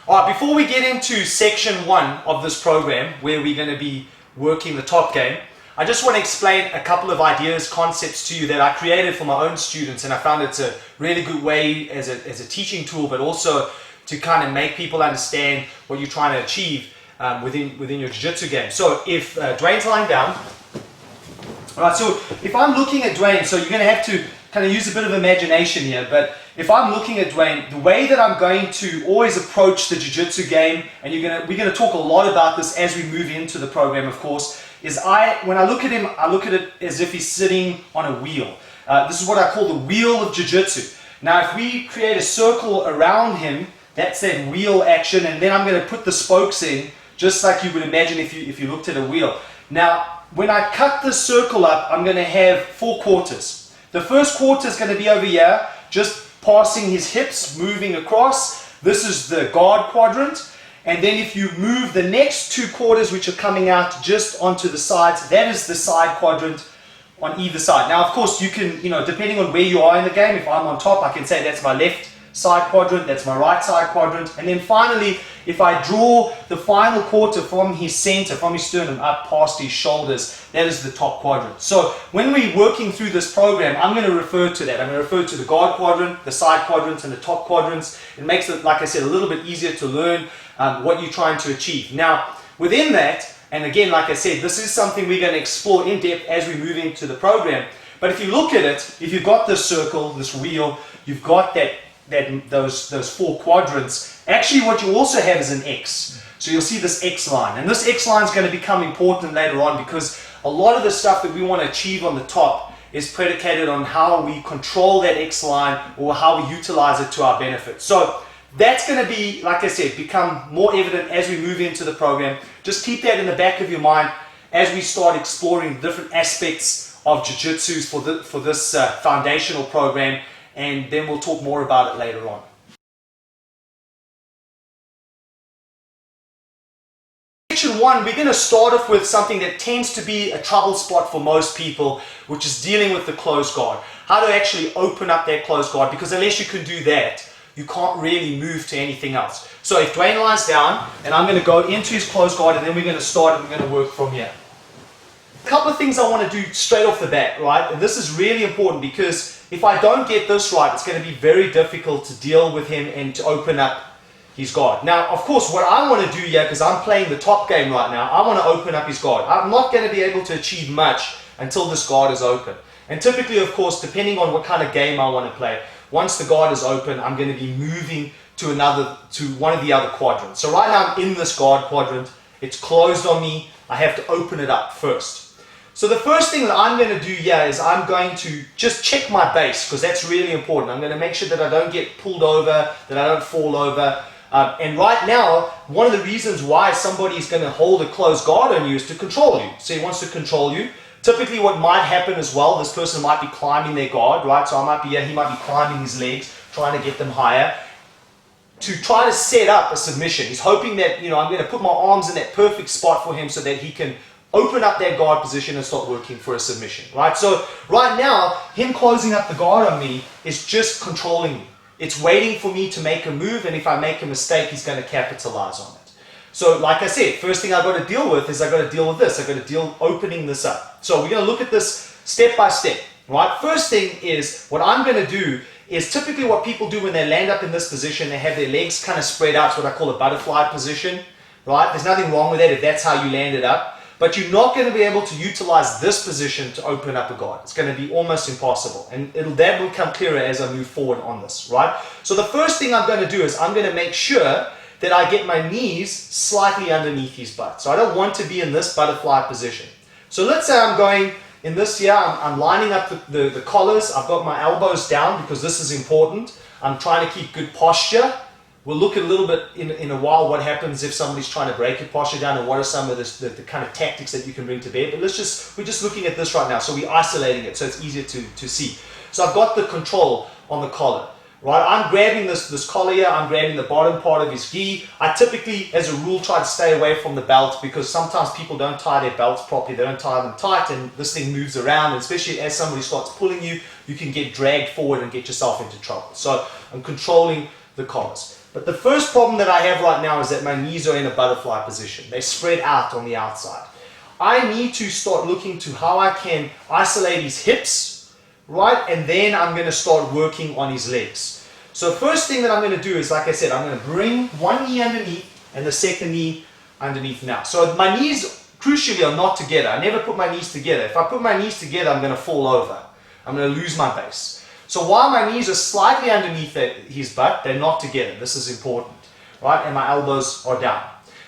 All right, before we get into section 1 of this program, where we're going to be working the top game, I just want to explain a couple of ideas, concepts to you that I created for my own students, and I found it's a really good way as a teaching tool, but also to kind of make people understand what you're trying to achieve within your jiu-jitsu game. So if Dwayne's lying down, all right, so if I'm looking at Dwayne, so you're going to have to kind of use a bit of imagination here, but if I'm looking at Dwayne, the way that I'm going to always approach the jiu-jitsu game, and we're going to talk a lot about this as we move into the program, of course, is when I look at him, I look at it as if he's sitting on a wheel. This is what I call the wheel of jiu-jitsu. Now, if we create a circle around him, that's that wheel action, and then I'm going to put the spokes in, just like you would imagine if you looked at a wheel. Now, when I cut this circle up, I'm going to have 4 quarters. The first quarter is going to be over here, just passing his hips, moving across. This is the guard quadrant. And then if you move the next 2 quarters, which are coming out just onto the sides, that is the side quadrant on either side. Now, of course, you can, depending on where you are in the game, if I'm on top, I can say that's my left side quadrant, that's my right side quadrant. And then finally, if I draw the final quarter from his center, from his sternum up past his shoulders, that is the top quadrant. So when we're working through this program, I'm going to refer to that. I'm going to refer to the guard quadrant, the side quadrants, and the top quadrants. It makes it, like I said, a little bit easier to learn what you're trying to achieve. Now, within that, and again, like I said, this is something we're going to explore in depth as we move into the program. But if you look at it, if you've got this circle, this wheel, you've got those 4 quadrants. Actually, what you also have is an X. So you'll see this X line, and this X line is going to become important later on, because a lot of the stuff that we want to achieve on the top is predicated on how we control that X line or how we utilize it to our benefit. So that's going to be, like I said, become more evident as we move into the program. Just keep that in the back of your mind as we start exploring different aspects of jiu-jitsu for this foundational program, and then we'll talk more about it later on. Section 1, we're going to start off with something that tends to be a trouble spot for most people, which is dealing with the closed guard. How to actually open up that closed guard, because unless you can do that, you can't really move to anything else. So if Dwayne lies down, and I'm going to go into his closed guard, and then we're going to start and we're going to work from here. A couple of things I want to do straight off the bat, right? And this is really important, because if I don't get this right, it's going to be very difficult to deal with him and to open up his guard. Now, of course, what I want to do here, because I'm playing the top game right now, I want to open up his guard. I'm not going to be able to achieve much until this guard is open. And typically, of course, depending on what kind of game I want to play, once the guard is open, I'm going to be moving to one of the other quadrants. So right now I'm in this guard quadrant. It's closed on me. I have to open it up first. So the first thing that I'm going to do here is I'm going to just check my base, because that's really important. I'm going to make sure that I don't get pulled over, that I don't fall over. And right now, one of the reasons why somebody is going to hold a closed guard on you is to control you. So he wants to control you. Typically what might happen as well, this person might be climbing their guard, right? So he might be climbing his legs, trying to get them higher, to try to set up a submission. He's hoping that, I'm going to put my arms in that perfect spot for him so that he can open up that guard position and start working for a submission, right? So right now, him closing up the guard on me is just controlling me. It's waiting for me to make a move, and if I make a mistake, he's going to capitalize on it. So like I said, first thing I've got to deal with is I've got to deal with this. I've got to deal opening this up. So we're going to look at this step by step, right? First thing is, what I'm going to do is typically what people do when they land up in this position, they have their legs kind of spread out. It's what I call a butterfly position, right? There's nothing wrong with that if that's how you land it up. But you're not going to be able to utilize this position to open up a guard. It's going to be almost impossible. And that will become clearer as I move forward on this, right? So the first thing I'm going to do is I'm going to make sure that I get my knees slightly underneath his butt. So I don't want to be in this butterfly position. So let's say I'm going in this here, I'm lining up the collars. I've got my elbows down because this is important. I'm trying to keep good posture. We'll look at a little bit in a while what happens if somebody's trying to break your posture down, and what are some of the kind of tactics that you can bring to bear. But we're just looking at this right now, so we're isolating it so it's easier to see. So I've got the control on the collar, right? I'm grabbing this collar here, I'm grabbing the bottom part of his gi. I typically, as a rule, try to stay away from the belt, because sometimes people don't tie their belts properly, they don't tie them tight, and this thing moves around, and especially as somebody starts pulling you, you can get dragged forward and get yourself into trouble. So I'm controlling the collars. But the first problem that I have right now is that my knees are in a butterfly position. They're spread out on the outside. I need to start looking to how I can isolate his hips, right? And then I'm going to start working on his legs. So first thing that I'm going to do is, like I said, I'm going to bring one knee underneath and the second knee underneath now. So my knees, crucially, are not together. I never put my knees together. If I put my knees together, I'm going to fall over. I'm going to lose my base. So while my knees are slightly underneath his butt, they're not together. This is important, right? And my elbows are down.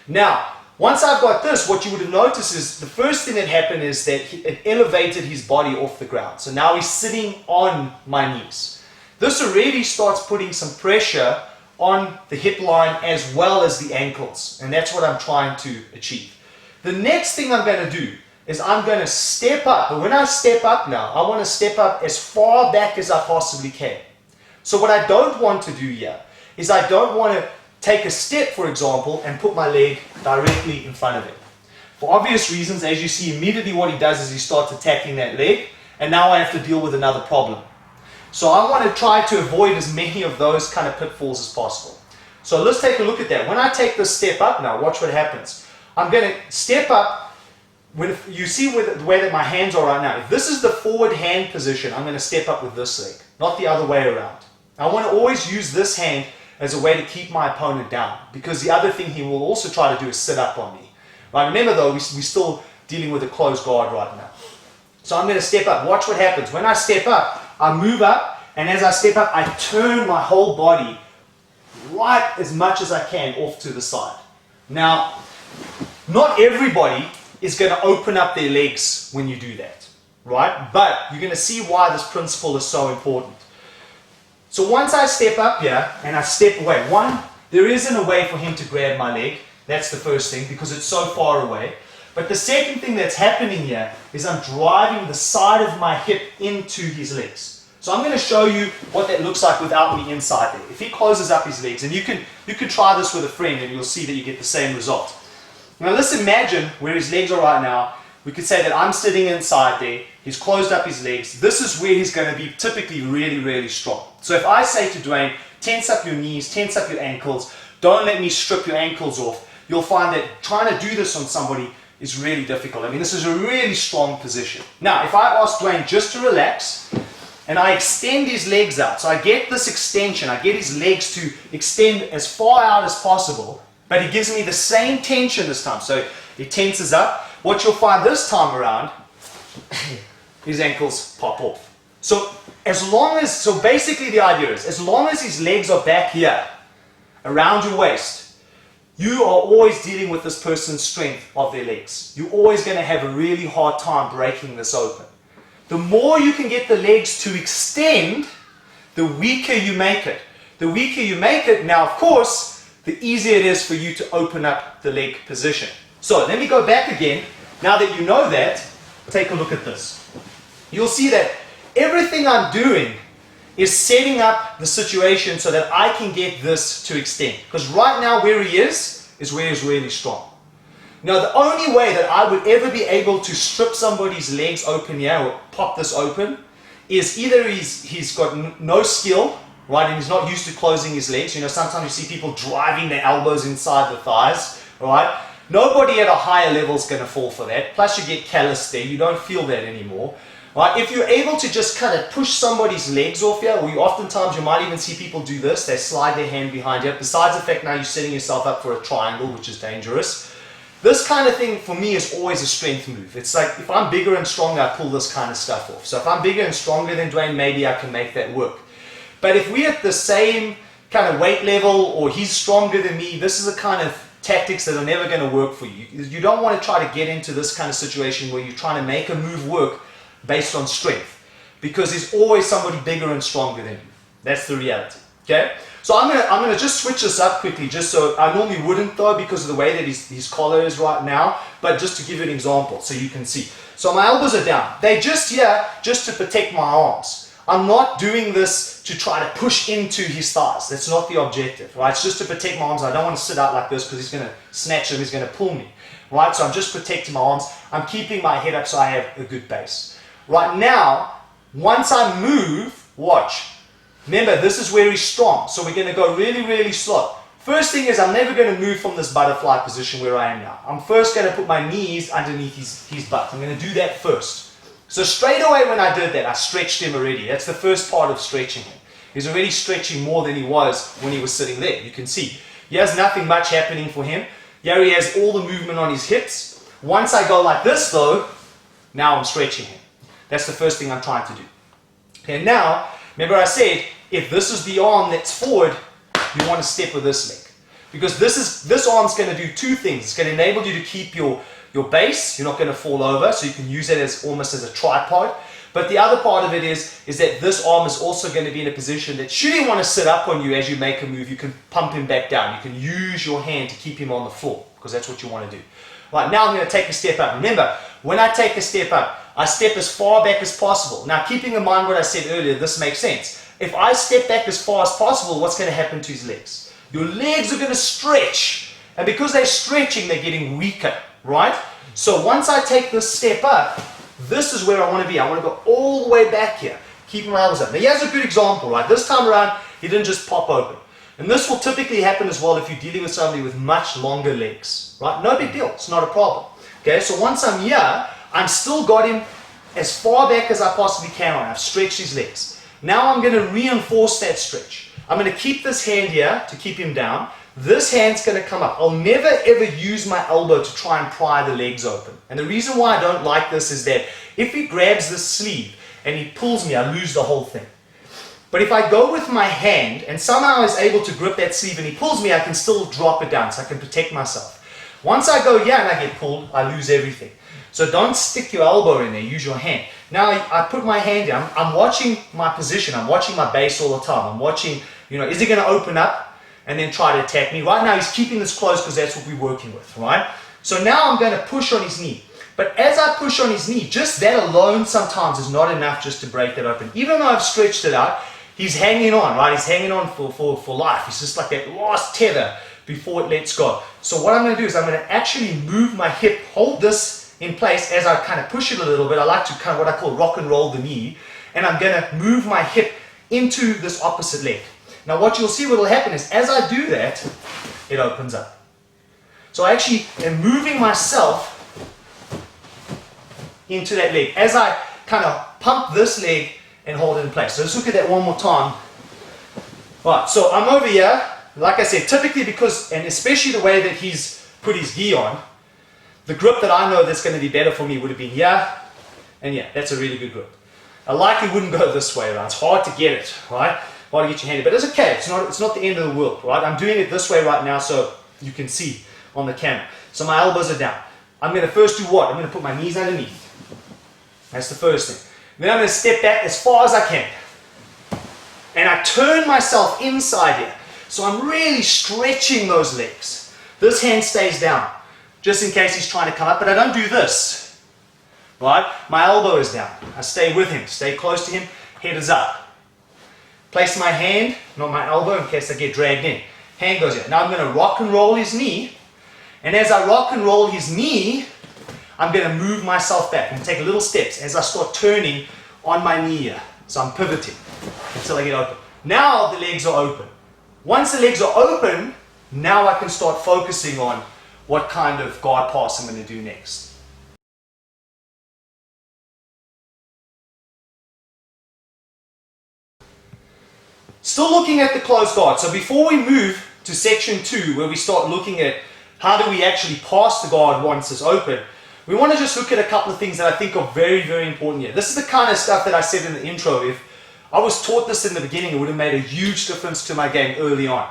Now, once I've got this, what you would have noticed is the first thing that happened is that it elevated his body off the ground. So now he's sitting on my knees. This already starts putting some pressure on the hip line as well as the ankles. And that's what I'm trying to achieve. The next thing I'm going to do is I'm going to step up. But when I step up now, I want to step up as far back as I possibly can. So what I don't want to do here is I don't want to take a step, for example, and put my leg directly in front of him. For obvious reasons, as you see, immediately what he does is he starts attacking that leg, and now I have to deal with another problem. So I want to try to avoid as many of those kind of pitfalls as possible. So let's take a look at that. When I take this step up now, watch what happens. I'm going to step up. When you see the way that my hands are right now, if this is the forward hand position, I'm going to step up with this leg, not the other way around. I want to always use this hand as a way to keep my opponent down, because the other thing he will also try to do is sit up on me. Right? Remember though, we're still dealing with a closed guard right now. So I'm going to step up. Watch what happens. When I step up, I move up, and as I step up, I turn my whole body right as much as I can off to the side. Now, not everybody is going to open up their legs when you do that, right? But you're going to see why this principle is so important. So once I step up here and I step away, one, there isn't a way for him to grab my leg. That's the first thing, because it's so far away. But the second thing that's happening here is I'm driving the side of my hip into his legs. So I'm going to show you what that looks like without me inside there. If he closes up his legs, and you can try this with a friend and you'll see that you get the same result. Now let's imagine where his legs are right now. We could say that I'm sitting inside there. He's closed up his legs. This is where he's going to be typically really, really strong. So if I say to Dwayne, tense up your knees, tense up your ankles, don't let me strip your ankles off, you'll find that trying to do this on somebody is really difficult. I mean, this is a really strong position. Now, if I ask Dwayne just to relax, and I extend his legs out, so I get this extension, I get his legs to extend as far out as possible, but he gives me the same tension this time. So he tenses up. What you'll find this time around, his ankles pop off. So basically the idea is, as long as his legs are back here, around your waist, you are always dealing with this person's strength of their legs. You're always going to have a really hard time breaking this open. The more you can get the legs to extend, the weaker you make it. The weaker you make it, now of course, the easier it is for you to open up the leg position. So let me go back again. Now that you know that, take a look at this. You'll see that everything I'm doing is setting up the situation so that I can get this to extend. Because right now where he is where he's really strong. Now the only way that I would ever be able to strip somebody's legs open here, or pop this open, is either he's got no skill, right, and he's not used to closing his legs. You know, sometimes you see people driving their elbows inside the thighs, right? Nobody at a higher level is going to fall for that. Plus you get calloused there, you don't feel that anymore. Right? If you're able to just kind of push somebody's legs off here, or oftentimes you might even see people do this, they slide their hand behind you. Besides the fact now you're setting yourself up for a triangle, which is dangerous. This kind of thing for me is always a strength move. It's like if I'm bigger and stronger, I pull this kind of stuff off. So if I'm bigger and stronger than Dwayne, maybe I can make that work. But if we're at the same kind of weight level, or he's stronger than me, this is the kind of tactics that are never going to work for you. You don't want to try to get into this kind of situation where you're trying to make a move work based on strength, because there's always somebody bigger and stronger than you. That's the reality. Okay? So I'm gonna just switch this up quickly, just so I normally wouldn't though, because of the way that his collar is right now, but just to give you an example so you can see. So my elbows are down. They're just here just to protect my arms. I'm not doing this to try to push into his thighs. That's not the objective, right? It's just to protect my arms. I don't want to sit out like this because he's going to snatch them, he's going to pull me, right? So I'm just protecting my arms. I'm keeping my head up so I have a good base. Right now, once I move, watch, Remember, this is where he's strong. So we're going to go really, really slow. First thing is I'm never going to move from this butterfly position where I am now. I'm first going to put my knees underneath his butt. I'm going to do that first. So straight away when I did that, I stretched him already. That's the first part of stretching him. He's already stretching more than he was when he was sitting there. You can see. He has nothing much happening for him. Here he has all the movement on his hips. Once I go like this though, now I'm stretching him. That's the first thing I'm trying to do. Okay, now, remember I said, if this is the arm that's forward, you want to step with this leg. Because this arm's going to do two things. It's going to enable you to keep your base. You're not going to fall over, so you can use it as almost as a tripod. But the other part of it is that this arm is also going to be in a position that should he want to sit up on you as you make a move, you can pump him back down. You can use your hand to keep him on the floor, because that's what you want to do. Right, now I'm going to take a step up. Remember, when I take a step up, I step as far back as possible. Now, keeping in mind what I said earlier, this makes sense. If I step back as far as possible, what's going to happen to his legs? Your legs are going to stretch. And because they're stretching, they're getting weaker, right? So once I take this step up, this is where I want to be. I want to go all the way back here, keeping my elbows up. Now, here's a good example, right? This time around, he didn't just pop open. And this will typically happen as well if you're dealing with somebody with much longer legs, right? No big deal. It's not a problem. Okay, so once I'm here, I'm still got him as far back as I possibly can on. I've stretched his legs. Now I'm going to reinforce that stretch. I'm going to keep this hand here to keep him down. This hand's going to come up. I'll never ever use my elbow to try and pry the legs open. And the reason why I don't like this is that if he grabs this sleeve and he pulls me, I lose the whole thing. But if I go with my hand and somehow is able to grip that sleeve and he pulls me, I can still drop it down so I can protect myself. Once I go here and I get pulled, I lose everything. So don't stick your elbow in there, use your hand. Now I put my hand here, I'm watching my position, I'm watching my base all the time. I'm watching, is he going to open up and then try to attack me? Right now he's keeping this close because that's what we're working with, right? So now I'm going to push on his knee. But as I push on his knee, just that alone sometimes is not enough just to break that open. Even though I've stretched it out, he's hanging on, right? He's hanging on for life. It's just like that last tether before it lets go. So what I'm going to do is I'm going to actually move my hip, hold this in place as I kind of push it a little bit. I like to kind of what I call rock and roll the knee. And I'm going to move my hip into this opposite leg. Now what you'll see what will happen is as I do that, it opens up. So I actually am moving myself into that leg as I kind of pump this leg and hold it in place. So let's look at that one more time. Right, so I'm over here. Like I said, typically because, and especially the way that he's put his gi on, the grip that I know that's going to be better for me would have been here and yeah, that's a really good grip. I likely wouldn't go this way around. It's hard to get it, right? Hard to get your hand in, but it's okay. It's not the end of the world, right? I'm doing it this way right now so you can see on the camera. So my elbows are down. I'm going to first do what? I'm going to put my knees underneath. That's the first thing. Then I'm going to step back as far as I can. And I turn myself inside here. So I'm really stretching those legs. This hand stays down, just in case he's trying to come up, but I don't do this, right? My elbow is down. I stay with him, stay close to him, head is up. Place my hand, not my elbow, in case I get dragged in. Hand goes here. Now I'm going to rock and roll his knee, and as I rock and roll his knee, I'm going to move myself back and take little steps as I start turning on my knee here. So I'm pivoting until I get open. Now the legs are open. Once the legs are open, now I can start focusing on what kind of guard pass I'm going to do next. Still looking at the closed guard. So before we move to section 2, where we start looking at how do we actually pass the guard once it's open, we want to just look at a couple of things that I think are very, very important here. This is the kind of stuff that I said in the intro. If I was taught this in the beginning, it would have made a huge difference to my game early on.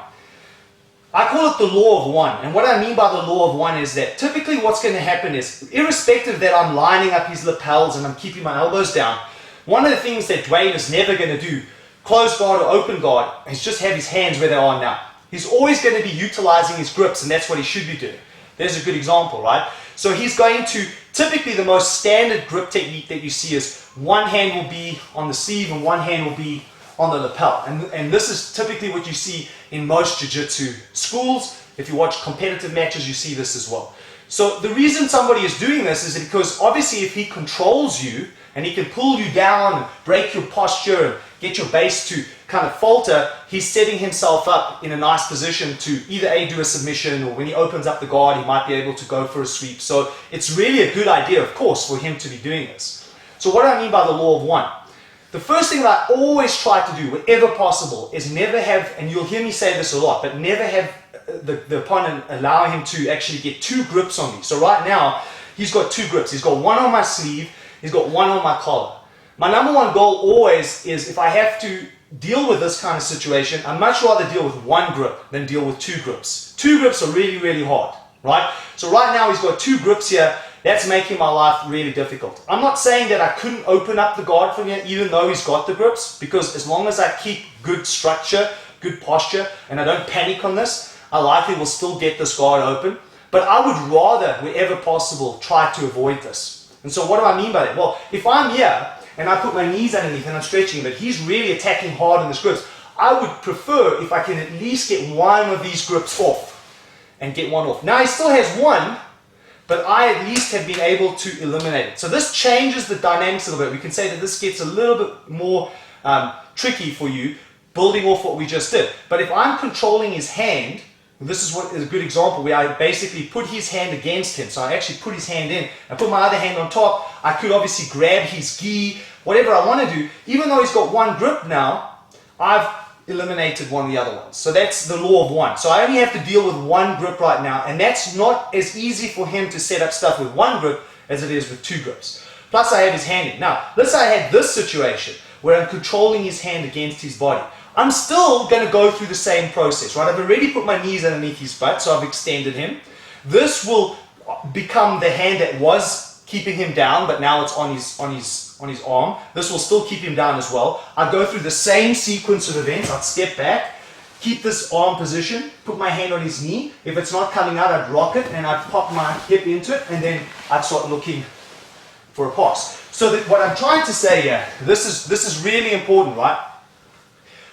I call it the law of one. And what I mean by the law of one is that typically what's going to happen is, irrespective that I'm lining up his lapels and I'm keeping my elbows down, one of the things that Dwayne is never going to do, closed guard or open guard, is just have his hands where they are now. He's always going to be utilizing his grips, and that's what he should be doing. There's a good example, right? So he's going to, typically the most standard grip technique that you see is one hand will be on the sleeve and one hand will be on the lapel. And this is typically what you see in most jiu-jitsu schools. If you watch competitive matches, you see this as well. So the reason somebody is doing this is because obviously if he controls you and he can pull you down, break your posture, and get your base to kind of falter, he's setting himself up in a nice position to either A, do a submission, or when he opens up the guard, he might be able to go for a sweep. So it's really a good idea, of course, for him to be doing this. So what do I mean by the law of one? The first thing that I always try to do, wherever possible, is never have, and you'll hear me say this a lot, but never have the opponent allow him to actually get two grips on me. So right now, he's got two grips. He's got one on my sleeve, he's got one on my collar. My number one goal always is, if I have to deal with this kind of situation, I'd much rather deal with one grip than deal with two grips. Two grips are really, really hard, right? So right now he's got two grips here. That's making my life really difficult. I'm not saying that I couldn't open up the guard from here even though he's got the grips, because as long as I keep good structure, good posture, and I don't panic on this, I likely will still get this guard open. But I would rather, wherever possible, try to avoid this. And so what do I mean by that? Well, if I'm here and I put my knees underneath and I'm stretching, but he's really attacking hard in his grips, I would prefer if I can at least get one of these grips off and get one off. Now he still has one, but I at least have been able to eliminate it. So this changes the dynamics a little bit. We can say that this gets a little bit more tricky for you, building off what we just did. But if I'm controlling his hand, this is what is a good example where I basically put his hand against him. So I actually put his hand in, I put my other hand on top. I could obviously grab his gi, whatever I want to do. Even though he's got one grip now, I've eliminated one of the other ones. So that's the law of one. So I only have to deal with one grip right now, and that's not as easy for him to set up stuff with one grip as it is with two grips. Plus I have his hand in. Now, let's say I had this situation where I'm controlling his hand against his body. I'm still going to go through the same process, right? I've already put my knees underneath his butt, so I've extended him. This will become the hand that was keeping him down, but now it's on his arm. This will still keep him down as well. I go through the same sequence of events. I'd step back, keep this arm position, put my hand on his knee. If it's not coming out, I'd rock it and I'd pop my hip into it, and then I'd start looking for a pass. So that what I'm trying to say here, this is really important, right?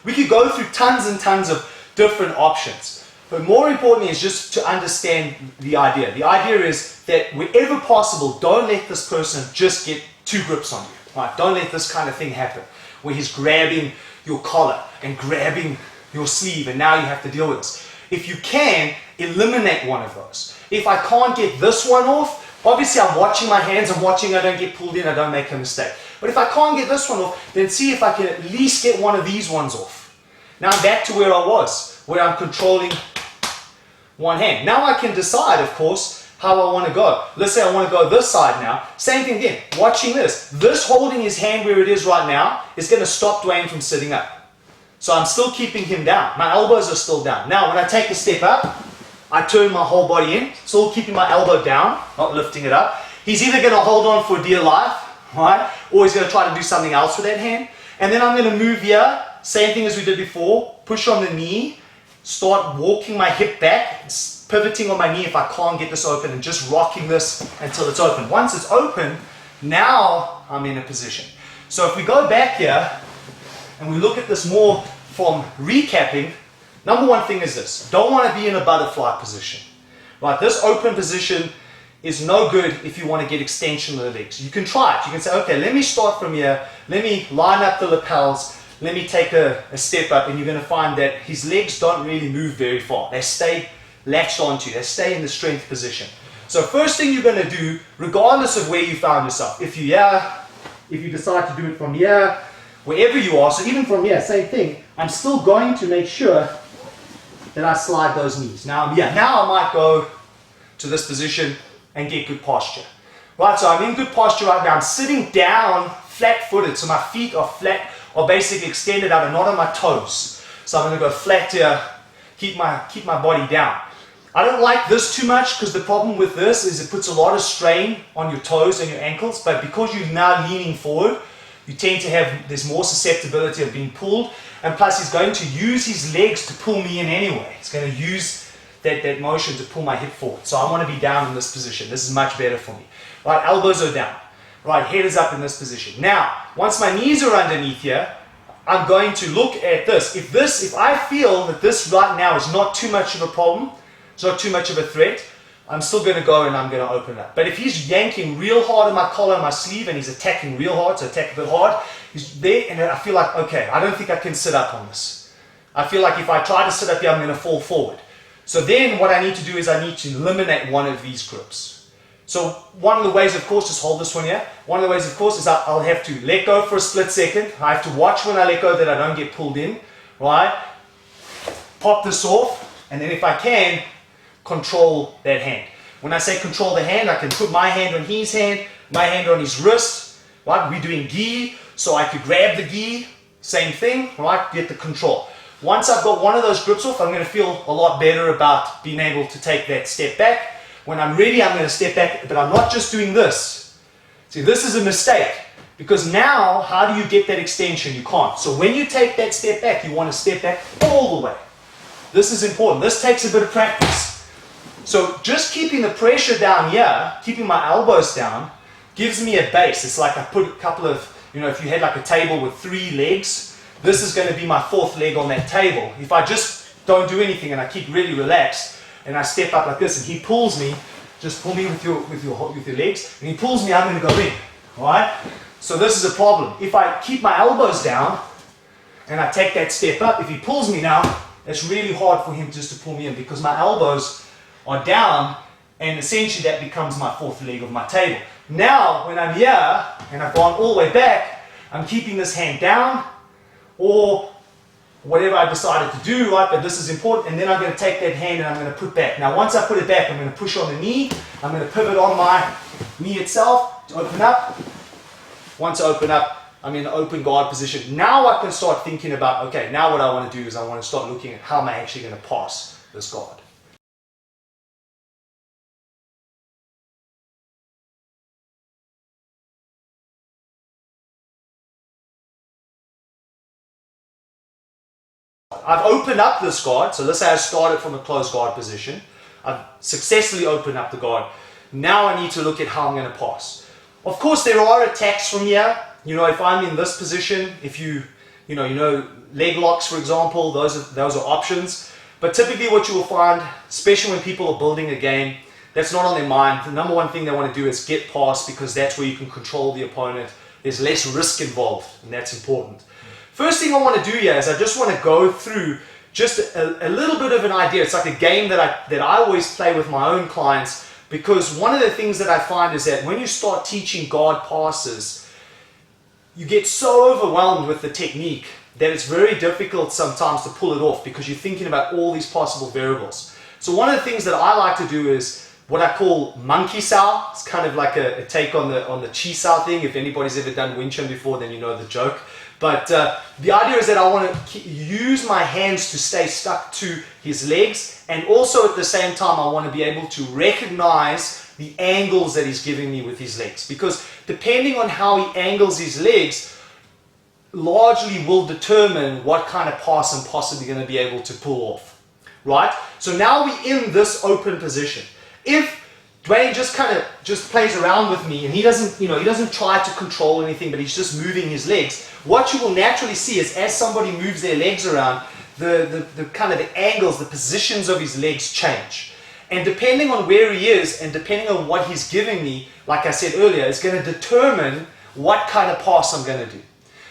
We could go through tons and tons of different options, but more importantly is just to understand the idea. The idea is that wherever possible, don't let this person just get two grips on you. Right? Don't let this kind of thing happen, where he's grabbing your collar and grabbing your sleeve, and now you have to deal with this. If you can, eliminate one of those. If I can't get this one off, obviously I'm watching my hands, I'm watching I don't get pulled in, I don't make a mistake. But if I can't get this one off, then see if I can at least get one of these ones off. Now I'm back to where I was, where I'm controlling one hand. Now I can decide, of course, how I want to go. Let's say I want to go this side now. Same thing again, watching this. This holding his hand where it is right now is going to stop Dwayne from sitting up. So I'm still keeping him down. My elbows are still down. Now when I take a step up, I turn my whole body in, still keeping my elbow down, not lifting it up. He's either going to hold on for dear life, right? Or he's going to try to do something else with that hand. And then I'm going to move here, same thing as we did before, push on the knee, start walking my hip back, pivoting on my knee if I can't get this open, and just rocking this until it's open. Once it's open, now I'm in a position. So if we go back here and we look at this more from recapping, number one thing is this: don't want to be in a butterfly position. Right, this open position is no good if you want to get extension of the legs. You can try it. You can say, okay, let me start from here, let me line up the lapels, let me take a step up, and you're going to find that his legs don't really move very far. They stay latched onto you. They stay in the strength position. So first thing you're going to do, regardless of where you found yourself, if you decide to do it from here, wherever you are, so even from here, same thing, I'm still going to make sure that I slide those knees. Now I might go to this position and get good posture. Right, so I'm in good posture right now. I'm sitting down flat-footed, so my feet are flat, are basically extended out and not on my toes. So I'm going to go flat here, keep my body down. I don't like this too much because the problem with this is it puts a lot of strain on your toes and your ankles, but because you're now leaning forward, you tend to have, there's more susceptibility of being pulled, and plus he's going to use his legs to pull me in anyway. He's going to use that motion to pull my hip forward. So I want to be down in this position. This is much better for me. Right, elbows are down. Right, head is up in this position. Now, once my knees are underneath here, I'm going to look at this. If I feel that this right now is not too much of a problem, it's not too much of a threat, I'm still going to go and I'm going to open it up. But if he's yanking real hard on my collar and my sleeve and he's attacking real hard, so attack a bit hard, he's there and I feel like, okay, I don't think I can sit up on this. I feel like if I try to sit up here, I'm going to fall forward. So then what I need to do is I need to eliminate one of these grips. So one of the ways, of course, just hold this one here. One of the ways, of course, is I'll have to let go for a split second. I have to watch when I let go that I don't get pulled in, right? Pop this off, and then if I can, control that hand. When I say control the hand, I can put my hand on his hand, my hand on his wrist, right? We're doing gi, so I could grab the gi, same thing, right? Get the control. Once I've got one of those grips off, I'm going to feel a lot better about being able to take that step back. When I'm ready, I'm going to step back, but I'm not just doing this. See, this is a mistake, because now, how do you get that extension? You can't. So when you take that step back, you want to step back all the way. This is important. This takes a bit of practice. So just keeping the pressure down here, keeping my elbows down, gives me a base. It's like I put a couple of, if you had like a table with 3 legs, this is going to be my 4th leg on that table. If I just don't do anything and I keep really relaxed and I step up like this and he pulls me, just pull me with your legs, and he pulls me, I'm going to go in. Alright? So this is a problem. If I keep my elbows down and I take that step up, if he pulls me now, it's really hard for him just to pull me in because my elbows are down, and essentially that becomes my 4th leg of my table. Now, when I'm here, and I've gone all the way back, I'm keeping this hand down, or whatever I decided to do, right, but this is important, and then I'm going to take that hand and I'm going to put back. Now, once I put it back, I'm going to push on the knee, I'm going to pivot on my knee itself to open up. Once I open up, I'm in an open guard position. Now I can start thinking about, okay, now what I want to do is I want to start looking at how am I actually going to pass this guard. I've opened up this guard, so let's say I started from a closed guard position. I've successfully opened up the guard. Now I need to look at how I'm going to pass. Of course, there are attacks from here. If I'm in this position, if you know leg locks, for example, those are options. But typically what you will find, especially when people are building a game, that's not on their mind. The number one thing they want to do is get past, because that's where you can control the opponent. There's less risk involved, and that's important. First thing I want to do here is I just want to go through just a little bit of an idea. It's like a game that I always play with my own clients, because one of the things that I find is that when you start teaching guard passes, you get so overwhelmed with the technique that it's very difficult sometimes to pull it off because you're thinking about all these possible variables. So one of the things that I like to do is what I call monkey sao. It's kind of like a take on the chi sao thing. If anybody's ever done Wing Chun before, then you know the joke. But the idea is that I want to use my hands to stay stuck to his legs, and also at the same time I want to be able to recognize the angles that he's giving me with his legs, because depending on how he angles his legs largely will determine what kind of pass I'm possibly going to be able to pull off, right? So now we're in this open position. If Dwayne just plays around with me and he doesn't try to control anything, but he's just moving his legs, what you will naturally see is as somebody moves their legs around, the kind of the angles, the positions of his legs change. And depending on where he is and depending on what he's giving me, like I said earlier, it's going to determine what kind of pass I'm going to do.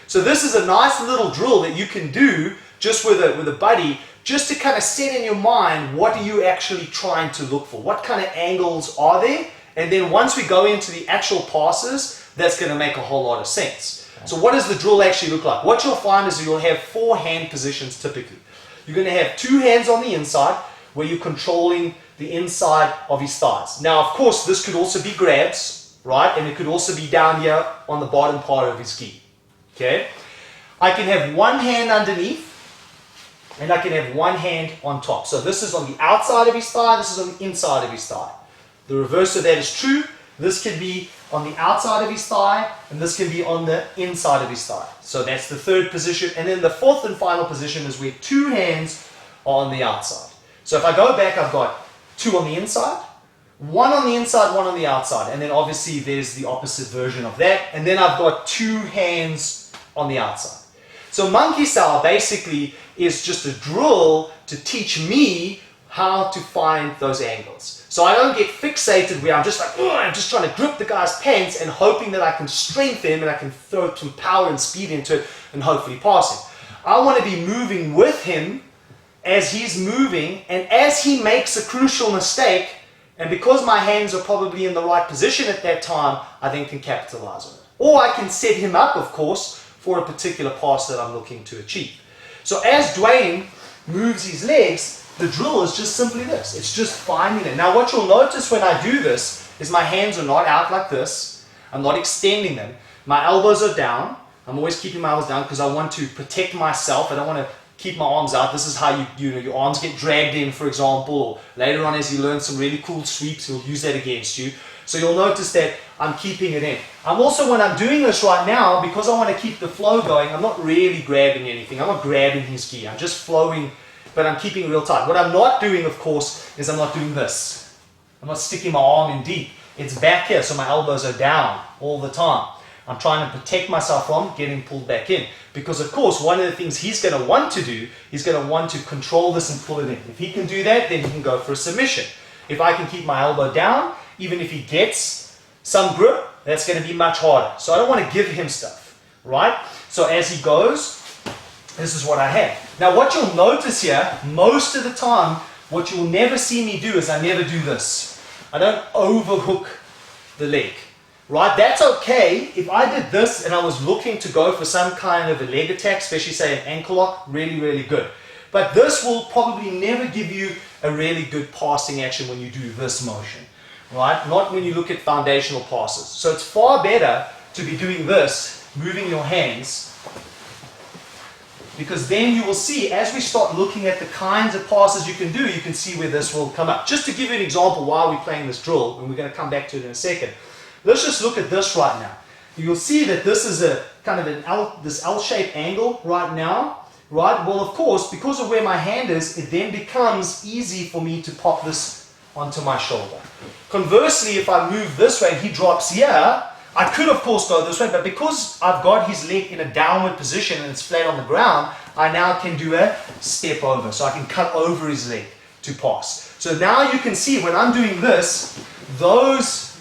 So this is a nice little drill that you can do just with a buddy, just to kind of set in your mind what are you actually trying to look for, what kind of angles are there, and then once we go into the actual passes, that's going to make a whole lot of sense. So what does the drill actually look like? What you'll find is you'll have 4 hand positions typically. You're going to have 2 hands on the inside where you're controlling the inside of his thighs. Now of course this could also be grabs, right? And it could also be down here on the bottom part of his gi. Okay? I can have 1 hand underneath, and I can have 1 hand on top. So this is on the outside of his thigh, this is on the inside of his thigh. The reverse of that is true. This can be on the outside of his thigh, and this can be on the inside of his thigh. So that's the 3rd position. And then the 4th and final position is where 2 hands are on the outside. So if I go back, I've got 2 on the inside, 1 on the inside, 1 on the outside. And then obviously there's the opposite version of that. And then I've got 2 hands on the outside. So monkey sao basically is just a drill to teach me how to find those angles. So I don't get fixated where I'm just like, I'm just trying to grip the guy's pants and hoping that I can strengthen him and I can throw some power and speed into it and hopefully pass him. I want to be moving with him as he's moving, and as he makes a crucial mistake, and because my hands are probably in the right position at that time, I then can capitalize on it. Or I can set him up, of course, for a particular pass that I'm looking to achieve. So as Dwayne moves his legs, the drill is just simply this. It's just finding it. Now what you'll notice when I do this is my hands are not out like this. I'm not extending them. My elbows are down. I'm always keeping my elbows down because I want to protect myself. I don't want to keep my arms out. This is how your arms get dragged in, for example. Or later on, as you learn some really cool sweeps, he'll use that against you. So you'll notice that I'm keeping it in. I'm also, when I'm doing this right now, because I want to keep the flow going, I'm not really grabbing anything. I'm not grabbing his gi. I'm just flowing, but I'm keeping it real tight. What I'm not doing, of course, is I'm not doing this. I'm not sticking my arm in deep. It's back here, so my elbows are down all the time. I'm trying to protect myself from getting pulled back in. Because, of course, one of the things he's going to want to do, he's going to want to control this and pull it in. If he can do that, then he can go for a submission. If I can keep my elbow down, even if he gets some grip, that's going to be much harder. So I don't want to give him stuff, right? So as he goes, this is what I have. Now, what you'll notice here, most of the time, what you'll never see me do is I never do this. I don't overhook the leg. Right, that's okay. If I did this and I was looking to go for some kind of a leg attack, especially say an ankle lock, really, really good. But this will probably never give you a really good passing action when you do this motion, right? Not when you look at foundational passes. So it's far better to be doing this, moving your hands, because then you will see, as we start looking at the kinds of passes you can do, you can see where this will come up. Just to give you an example while we're playing this drill, and we're going to come back to it in a second. Let's just look at this right now. You'll see that this is a kind of this L-shaped angle right now, right? Well, of course, because of where my hand is, it then becomes easy for me to pop this onto my shoulder. Conversely, if I move this way and he drops here, I could, of course, go this way, but because I've got his leg in a downward position and it's flat on the ground, I now can do a step over. So I can cut over his leg to pass. So now you can see when I'm doing this, those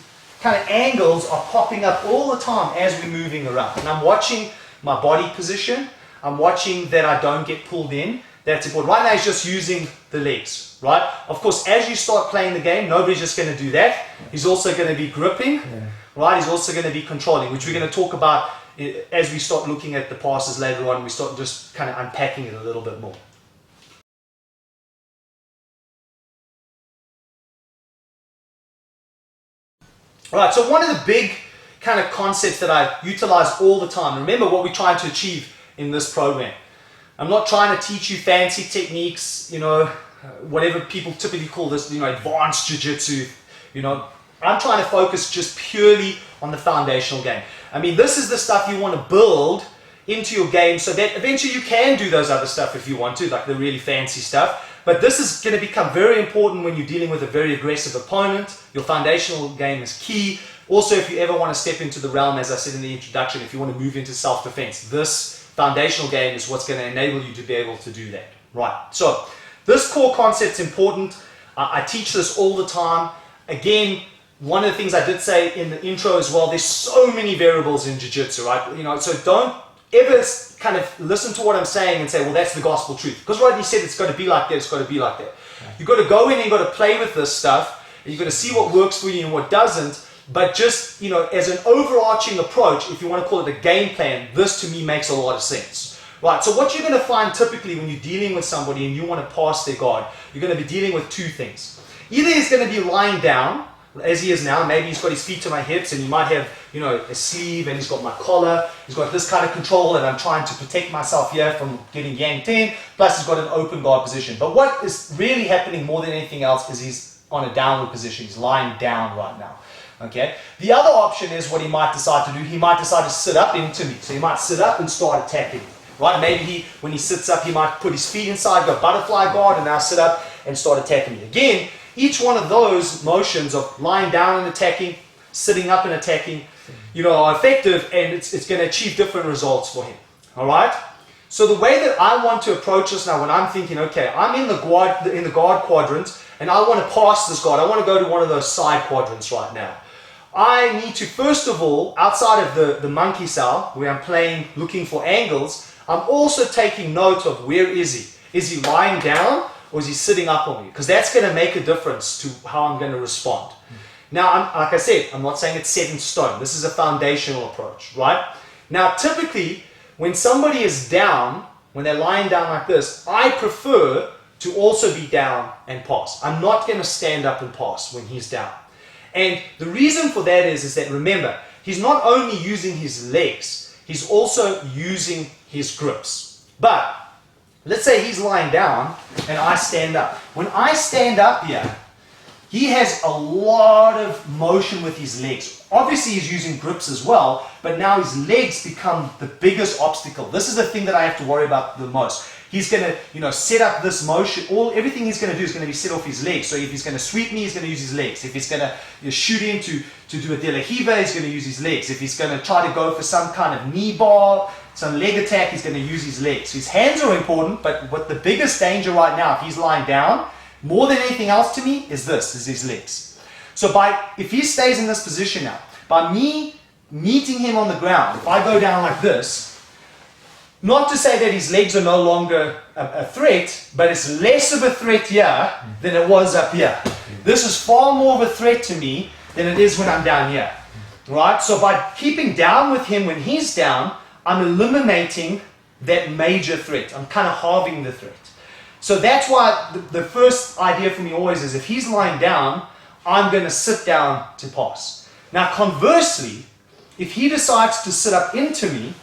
kind of angles are popping up all the time as we're moving around. And I'm watching my body position. I'm watching that I don't get pulled in. That's important. Right now he's just using the legs, right? Of course, as you start playing the game, nobody's just going to do that. He's also going to be gripping, right? He's also going to be controlling, which we're going to talk about as we start looking at the passes later on. We start just kind of unpacking it a little bit more. Right, so one of the big kind of concepts that I utilize all the time, remember what we're trying to achieve in this program. I'm not trying to teach you fancy techniques, whatever people typically call this, advanced jiu-jitsu, I'm trying to focus just purely on the foundational game. I mean, this is the stuff you want to build into your game so that eventually you can do those other stuff if you want to, like the really fancy stuff. But this is going to become very important when you're dealing with a very aggressive opponent. Your foundational game is key. Also, if you ever want to step into the realm, as I said in the introduction, if you want to move into self-defense, this foundational game is what's going to enable you to be able to do that. Right, so this core concept's important. I teach this all the time. Again, one of the things I did say in the intro as well, there's so many variables in jiu-jitsu, right? So don't ever kind of listen to what I'm saying and say, well, that's the gospel truth. Because Rodney said it's got to be like that, it's got to be like that. You've got to go in and you've got to play with this stuff, and you've got to see what works for you and what doesn't. But just, as an overarching approach, if you want to call it a game plan, this to me makes a lot of sense. Right, so what you're going to find typically when you're dealing with somebody and you want to pass their guard, you're going to be dealing with two things. Either he's going to be lying down, as he is now. Maybe he's got his feet to my hips and he might have, a sleeve, and he's got my collar. He's got this kind of control, and I'm trying to protect myself here from getting yanked in. Plus he's got an open guard position. But what is really happening more than anything else is he's on a downward position. He's lying down right now. Okay. The other option is what he might decide to do. He might decide to sit up into me. So he might sit up and start attacking me. Right? Maybe when he sits up, he might put his feet inside, go butterfly guard, and now sit up and start attacking me. Again, each one of those motions of lying down and attacking, sitting up and attacking, are effective, and it's going to achieve different results for him. All right? So the way that I want to approach this now, when I'm thinking, okay, I'm in the guard quadrant, and I want to pass this guard, I want to go to one of those side quadrants right now. I need to, first of all, outside of the monkey cell, where I'm playing, looking for angles, I'm also taking note of where is he? Is he lying down or is he sitting up on me? Because that's going to make a difference to how I'm going to respond. Now, like I said, I'm not saying it's set in stone. This is a foundational approach, right? Now, typically, when somebody is down, when they're lying down like this, I prefer to also be down and pass. I'm not going to stand up and pass when he's down. And the reason for that is that, remember, he's not only using his legs, he's also using his grips. But let's say he's lying down and I stand up. When I stand up here, he has a lot of motion with his legs. Obviously he's using grips as well, but now his legs become the biggest obstacle. This is the thing that I have to worry about the most. He's going to, set up this motion. Everything he's going to do is going to be set off his legs. So if he's going to sweep me, he's going to use his legs. If he's going to shoot in to do a de la hiva, he's going to use his legs. If he's going to try to go for some kind of knee bar, some leg attack, he's going to use his legs. So his hands are important, but what the biggest danger right now, if he's lying down, more than anything else to me, is his legs. So if he stays in this position now, by me meeting him on the ground, if I go down like this, not to say that his legs are no longer a threat, but it's less of a threat here than it was up here. This is far more of a threat to me than it is when I'm down here. Right? So by keeping down with him when he's down, I'm eliminating that major threat. I'm kind of halving the threat. So that's why the first idea for me always is if he's lying down, I'm going to sit down to pass. Now conversely, if he decides to sit up into me,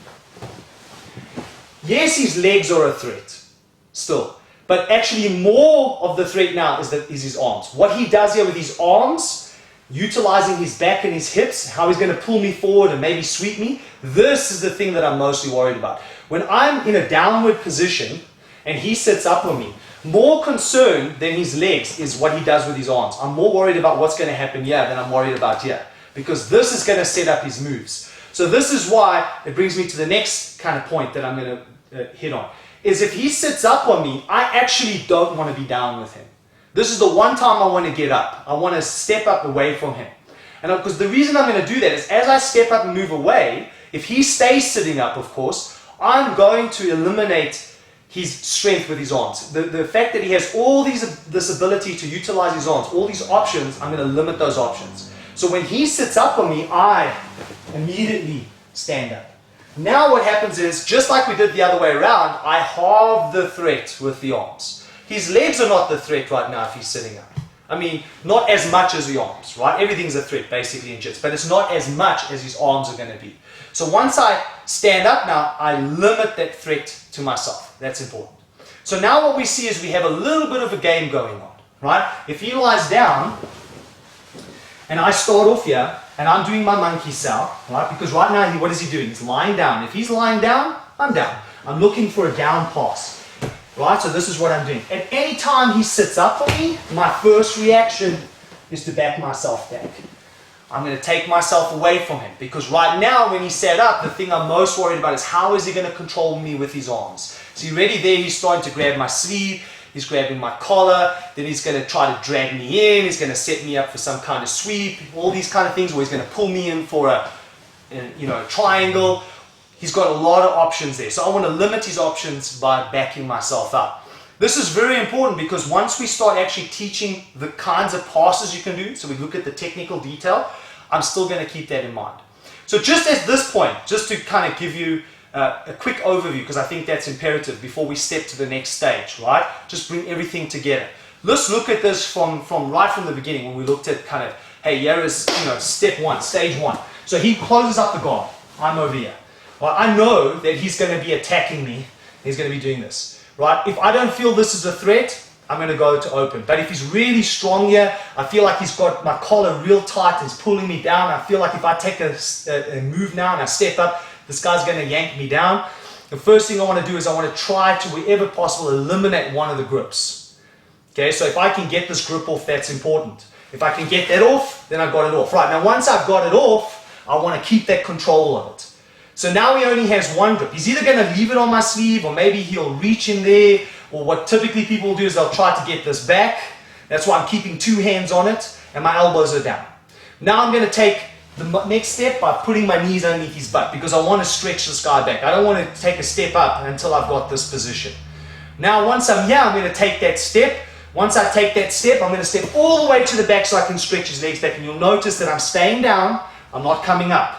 yes, his legs are a threat still, but actually more of the threat now is his arms. What he does here with his arms, utilizing his back and his hips, how he's going to pull me forward and maybe sweep me, this is the thing that I'm mostly worried about. When I'm in a downward position and he sits up on me, more concerned than his legs is what he does with his arms. I'm more worried about what's going to happen here than I'm worried about here, because this is going to set up his moves. So this is why it brings me to the next kind of point that I'm going to hit on, is if he sits up on me, I actually don't want to be down with him. This is the one time I want to get up. I want to step up away from him. And because the reason I'm going to do that is as I step up and move away, if he stays sitting up, of course, I'm going to eliminate his strength with his arms. The fact that he has this ability to utilize his arms, all these options, I'm going to limit those options. So when he sits up on me, I immediately stand up. Now what happens is, just like we did the other way around, I halve the threat with the arms. His legs are not the threat right now if he's sitting up. I mean, not as much as the arms, right? Everything's a threat basically in jits, but it's not as much as his arms are going to be. So once I stand up now, I limit that threat to myself. That's important. So now what we see is we have a little bit of a game going on, right? If he lies down, and I start off here, and I'm doing my monkey cell, right? Because right now, what is he doing? He's lying down. If he's lying down, I'm down. I'm looking for a down pass, right? So this is what I'm doing. At any time he sits up on me, my first reaction is to back myself back. I'm going to take myself away from him, because right now when he's set up, the thing I'm most worried about is how is he going to control me with his arms. So you're already there, he's starting to grab my sleeve, he's grabbing my collar, then he's going to try to drag me in, he's going to set me up for some kind of sweep, all these kind of things, or he's going to pull me in for a triangle. He's got a lot of options there. So I want to limit his options by backing myself up. This is very important because once we start actually teaching the kinds of passes you can do, so we look at the technical detail, I'm still going to keep that in mind. So just at this point, just to kind of give you a quick overview, because I think that's imperative before we step to the next stage, right? Just bring everything together. Let's look at this from right from the beginning when we looked at kind of, hey, here is step one, stage one. So he closes up the guard. I'm over here. Well, I know that he's going to be attacking me. He's going to be doing this, right? If I don't feel this is a threat, I'm going to go to open. But if he's really strong here, I feel like he's got my collar real tight, he's pulling me down. I feel like if I take a move now and I step up, this guy's going to yank me down. The first thing I want to do is I want to try to, wherever possible, eliminate one of the grips. Okay, so if I can get this grip off, that's important. If I can get that off, then I've got it off. Right, now once I've got it off, I want to keep that control of it. So now he only has one grip. He's either going to leave it on my sleeve, or maybe he'll reach in there, or what typically people do is they'll try to get this back. That's why I'm keeping two hands on it, and my elbows are down. Now I'm going to take the next step by putting my knees underneath his butt, because I want to stretch this guy back. I don't want to take a step up until I've got this position. Now once I'm here, I'm going to take that step. Once I take that step, I'm going to step all the way to the back so I can stretch his legs back. And you'll notice that I'm staying down, I'm not coming up.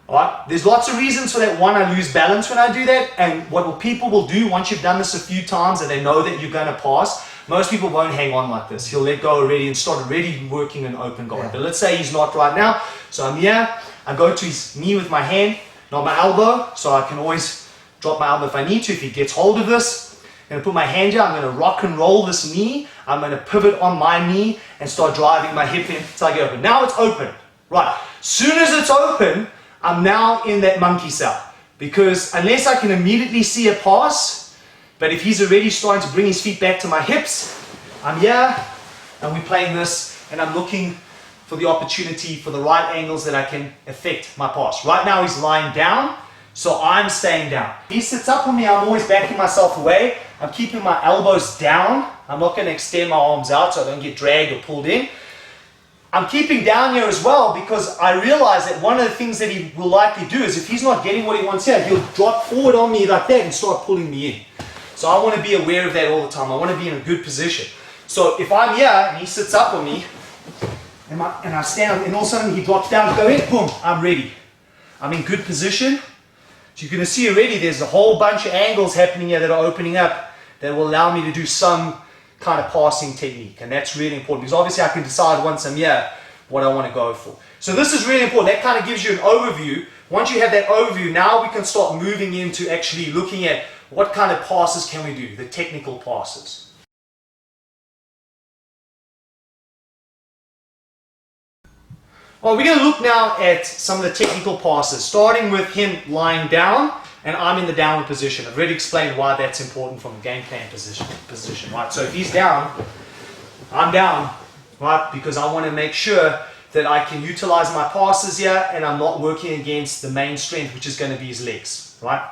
Alright, there's lots of reasons for that. One, I lose balance when I do that, and what people will do once you've done this a few times and they know that you're going to pass, most people won't hang on like this. He'll let go already and start already working an open guard. But let's say he's not right now, so I'm here, I go to his knee with my hand, not my elbow, so I can always drop my elbow if I need to, if he gets hold of this. I'm going to put my hand here, I'm going to rock and roll this knee, I'm going to pivot on my knee and start driving my hip in until I get open. Now it's open. Right, soon as it's open, I'm now in that monkey cell, because unless I can immediately see a pass, but if he's already starting to bring his feet back to my hips, I'm here and we're playing this, and I'm looking for the opportunity for the right angles that I can affect my pass. Right now he's lying down, so I'm staying down. He sits up on me, I'm always backing myself away. I'm keeping my elbows down. I'm not going to extend my arms out so I don't get dragged or pulled in. I'm keeping down here as well, because I realize that one of the things that he will likely do is if he's not getting what he wants here, he'll drop forward on me like that and start pulling me in. So I want to be aware of that all the time. I want to be in a good position. So if I'm here and he sits up on me and I stand, and all of a sudden he drops down, go in, boom, I'm ready. I'm in good position. So you're going to see already there's a whole bunch of angles happening here that are opening up that will allow me to do some kind of passing technique, and that's really important, because obviously I can decide once I'm here what I want to go for. So this is really important. That kind of gives you an overview. Once you have that overview, now we can start moving into actually looking at what kind of passes can we do, the technical passes. Well, we're going to look now at some of the technical passes, starting with him lying down and I'm in the downward position. I've already explained why that's important from a game plan position, right? So if he's down, I'm down, right? Because I want to make sure that I can utilize my passes here and I'm not working against the main strength, which is going to be his legs, right?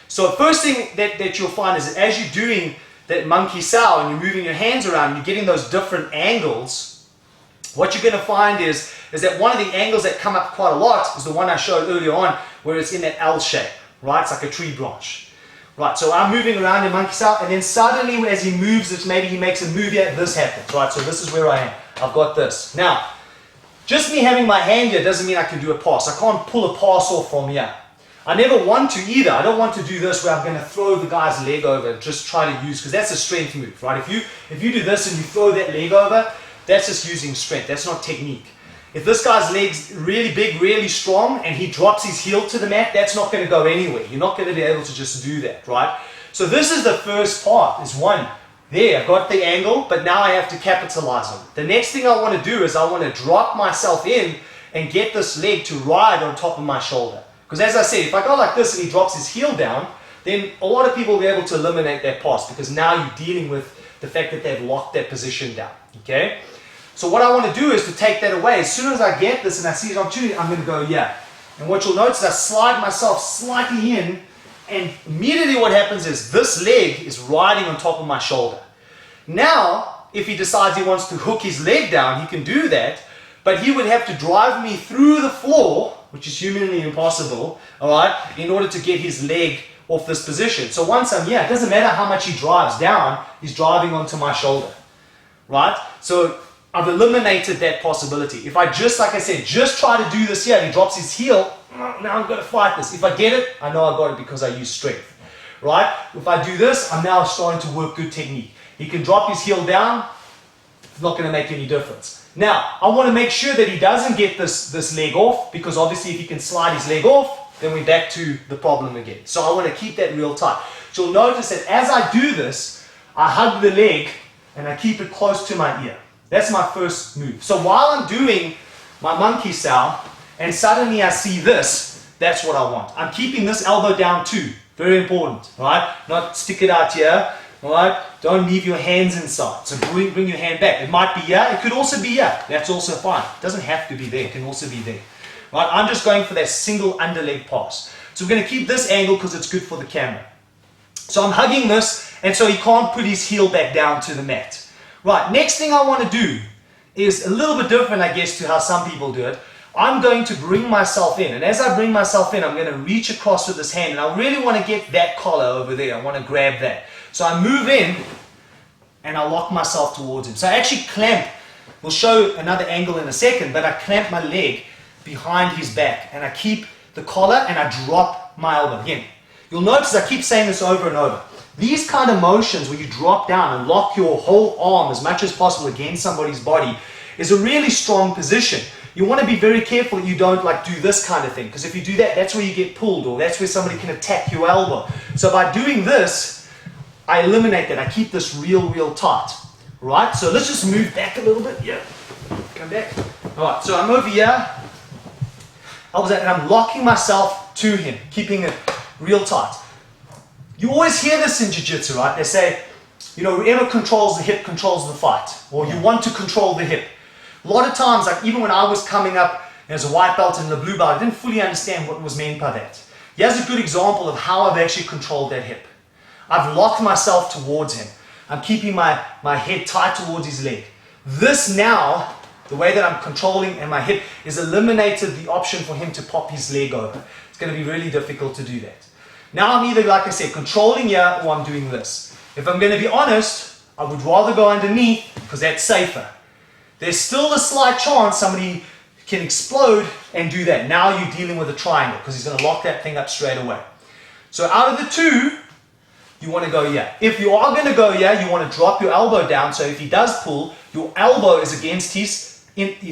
So the first thing that you'll find is that as you're doing that monkey sow and you're moving your hands around, you're getting those different angles, what you're going to find is that one of the angles that come up quite a lot is the one I showed earlier on, where it's in that L shape. Right, it's like a tree branch. Right, so I'm moving around in monkey style, and then suddenly as he moves, it's maybe he makes a move here, this happens. Right, so this is where I am. I've got this. Now, just me having my hand here doesn't mean I can do a pass. I can't pull a pass off from here. I never want to either. I don't want to do this where I'm going to throw the guy's leg over and just try to use, because that's a strength move, right? If you do this and you throw that leg over, that's just using strength. That's not technique. If this guy's leg's really big, really strong, and he drops his heel to the mat, that's not going to go anywhere. You're not going to be able to just do that, right? So this is the first part, is one. There, I've got the angle, but now I have to capitalize on it. The next thing I want to do is I want to drop myself in and get this leg to ride on top of my shoulder. Because as I said, if I go like this and he drops his heel down, then a lot of people will be able to eliminate that pass, because now you're dealing with the fact that they've locked that position down, okay? So what I want to do is to take that away. As soon as I get this and I see an opportunity, I'm going to go, yeah. And what you'll notice is I slide myself slightly in, and immediately what happens is this leg is riding on top of my shoulder. Now, if he decides he wants to hook his leg down, he can do that, but he would have to drive me through the floor, which is humanly impossible, all right, in order to get his leg off this position. So once I'm here, it doesn't matter how much he drives down, he's driving onto my shoulder, right? So I've eliminated that possibility. If I just, like I said, just try to do this here and he drops his heel, now I'm going to fight this. If I get it, I know I got it because I use strength, right? If I do this, I'm now starting to work good technique. He can drop his heel down, it's not going to make any difference. Now, I want to make sure that he doesn't get this leg off, because obviously if he can slide his leg off, then we're back to the problem again. So I want to keep that real tight. So you'll notice that as I do this, I hug the leg and I keep it close to my ear. That's my first move. So while I'm doing my monkey sow and suddenly I see this, that's what I want. I'm keeping this elbow down too. Very important, right? Not stick it out here, right? Don't leave your hands inside. So bring your hand back. It might be here. It could also be here. That's also fine. It doesn't have to be there. It can also be there, Right? I'm just going for that single underleg pass. So we're going to keep this angle because it's good for the camera. So I'm hugging this, and so he can't put his heel back down to the mat. Right, next thing I want to do is a little bit different, I guess, to how some people do it. I'm going to bring myself in, and as I bring myself in, I'm going to reach across with this hand, and I really want to get that collar over there. I want to grab that. So I move in, and I lock myself towards him. So I actually clamp. We'll show another angle in a second, but I clamp my leg behind his back, and I keep the collar, and I drop my elbow. Again, you'll notice I keep saying this over and over. These kind of motions where you drop down and lock your whole arm as much as possible against somebody's body is a really strong position. You want to be very careful that you don't like do this kind of thing, because if you do that, that's where you get pulled, or that's where somebody can attack your elbow. So by doing this, I eliminate that. I keep this real tight. Right? So let's just move back a little bit. Yeah. Come back. Alright, so I'm over here. And I'm locking myself to him, keeping it real tight. You always hear this in jiu-jitsu, right? They say, you know, whoever controls the hip controls the fight, or you want to control the hip. A lot of times, like even when I was coming up as a white belt and a blue belt, I didn't fully understand what was meant by that. Here's a good example of how I've actually controlled that hip. I've locked myself towards him. I'm keeping my head tight towards his leg. This now, the way that I'm controlling and my hip, is eliminated the option for him to pop his leg over. It's going to be really difficult to do that. Now I'm either, like I said, controlling here, or I'm doing this. If I'm going to be honest, I would rather go underneath because that's safer. There's still a slight chance somebody can explode and do that. Now you're dealing with a triangle because he's going to lock that thing up straight away. So out of the two, you want to go here. If you are going to go here, you want to drop your elbow down. So if he does pull, your elbow is against his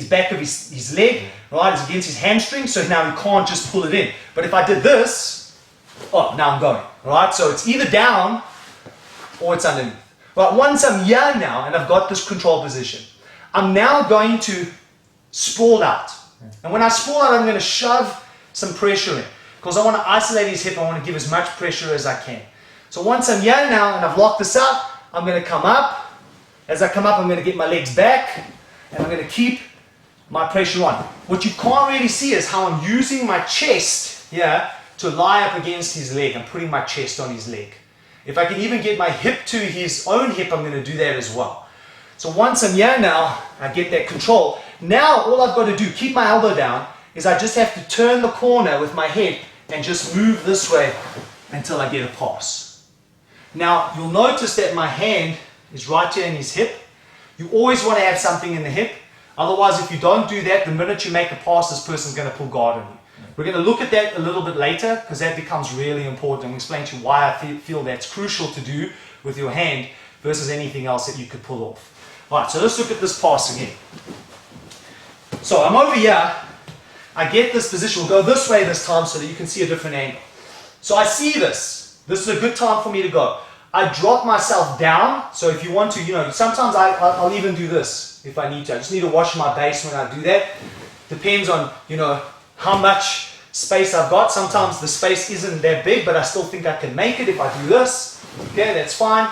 back of his leg, right? It's against his hamstring. So now he can't just pull it in. But if I did this, oh, now I'm going, right? So it's either down or it's underneath. Right, once I'm here now and I've got this control position, I'm now going to sprawl out. And when I sprawl out, I'm going to shove some pressure in because I want to isolate his hip. I want to give as much pressure as I can. So once I'm here now and I've locked this up, I'm going to come up. As I come up, I'm going to get my legs back and I'm going to keep my pressure on. What you can't really see is how I'm using my chest here to lie up against his leg. I'm putting my chest on his leg. If I can even get my hip to his own hip, I'm going to do that as well. So once I'm here now, I get that control. Now all I've got to do, keep my elbow down, is I just have to turn the corner with my head and just move this way until I get a pass. Now you'll notice that my hand is right here in his hip. You always want to have something in the hip. Otherwise, if you don't do that, the minute you make a pass, this person's going to pull guard on you. We're going to look at that a little bit later because that becomes really important. I'll explain to you why I feel that's crucial to do with your hand versus anything else that you could pull off. Alright, so let's look at this pass again. So I'm over here. I get this position. We'll go this way this time so that you can see a different angle. So I see this. This is a good time for me to go. I drop myself down. So if you want to, you know, sometimes I'll even do this if I need to. I just need to wash my base when I do that. Depends on, you know, how much space I've got. Sometimes the space isn't that big, but I still think I can make it if I do this. Okay, that's fine.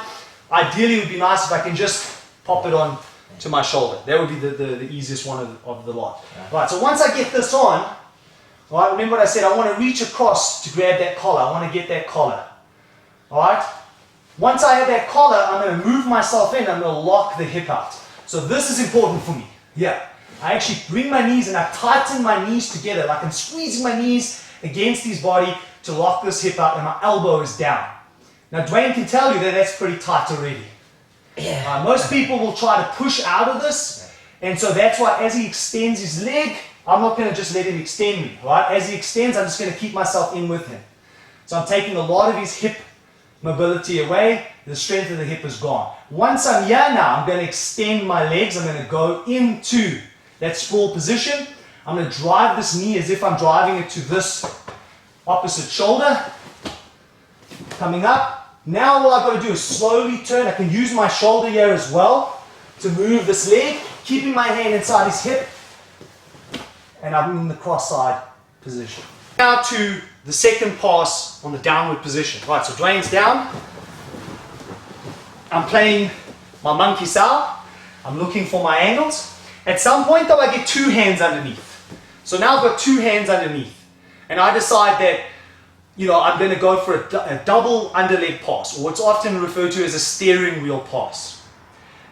Ideally, it would be nice if I can just pop it on to my shoulder. That would be the easiest one of the lot. Right, so once I get this on, right, remember what I said, I want to reach across to grab that collar. I want to get that collar. Alright? Once I have that collar, I'm going to move myself in. I'm going to lock the hip out. So this is important for me. Yeah. I actually bring my knees and I tighten my knees together. Like I'm squeezing my knees against his body to lock this hip out and my elbow is down. Now Dwayne can tell you that that's pretty tight already. Yeah. Most people will try to push out of this, and so that's why as he extends his leg, I'm not going to just let him extend me. Right? As he extends, I'm just going to keep myself in with him. So I'm taking a lot of his hip mobility away. The strength of the hip is gone. Once I'm here now, I'm going to extend my legs. I'm going to go into that sprawl position. I'm going to drive this knee as if I'm driving it to this opposite shoulder. Coming up. Now all I've got to do is slowly turn. I can use my shoulder here as well to move this leg, keeping my hand inside his hip, and I'm in the cross-side position. Now to the second pass on the downward position. Right, so Dwayne's down. I'm playing my monkey sow. I'm looking for my angles. At some point though, I get two hands underneath. So now I've got two hands underneath, and I decide that, I'm going to go for a double underleg pass, or what's often referred to as a steering wheel pass.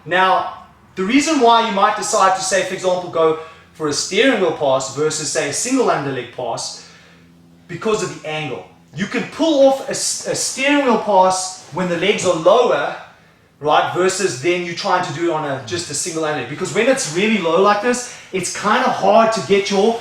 Now, the reason why you might decide to, say, for example, go for a steering wheel pass versus, say, a single underleg pass, because of the angle. You can pull off a steering wheel pass when the legs are lower, right, versus then you trying to do it on just a single underleg. Because when it's really low like this, it's kind of hard to get your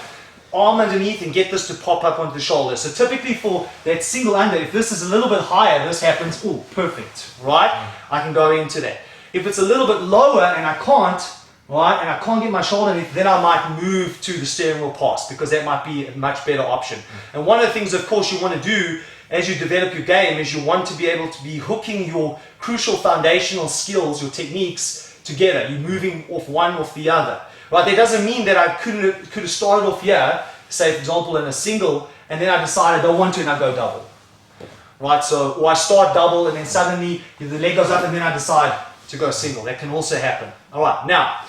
arm underneath and get this to pop up onto the shoulder. So typically for that single under, if this is a little bit higher, this happens, oh, perfect, right? I can go into that. If it's a little bit lower and I can't, right, and I can't get my shoulder underneath, then I might move to the steering wheel pass, because that might be a much better option. And one of the things, of course, you want to do as you develop your game is you want to be able to be hooking your crucial foundational skills, your techniques, together. You're moving off one off the other. Right, that doesn't mean that I could have started off here, say for example in a single, and then I decide I don't want to and I go double. Right, so, or I start double and then suddenly the leg goes up and then I decide to go single. That can also happen. Alright, now,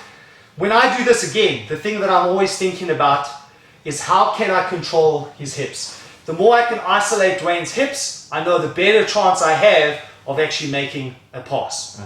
when I do this again, the thing that I'm always thinking about is how can I control his hips? The more I can isolate Dwayne's hips, I know the better chance I have of actually making a pass.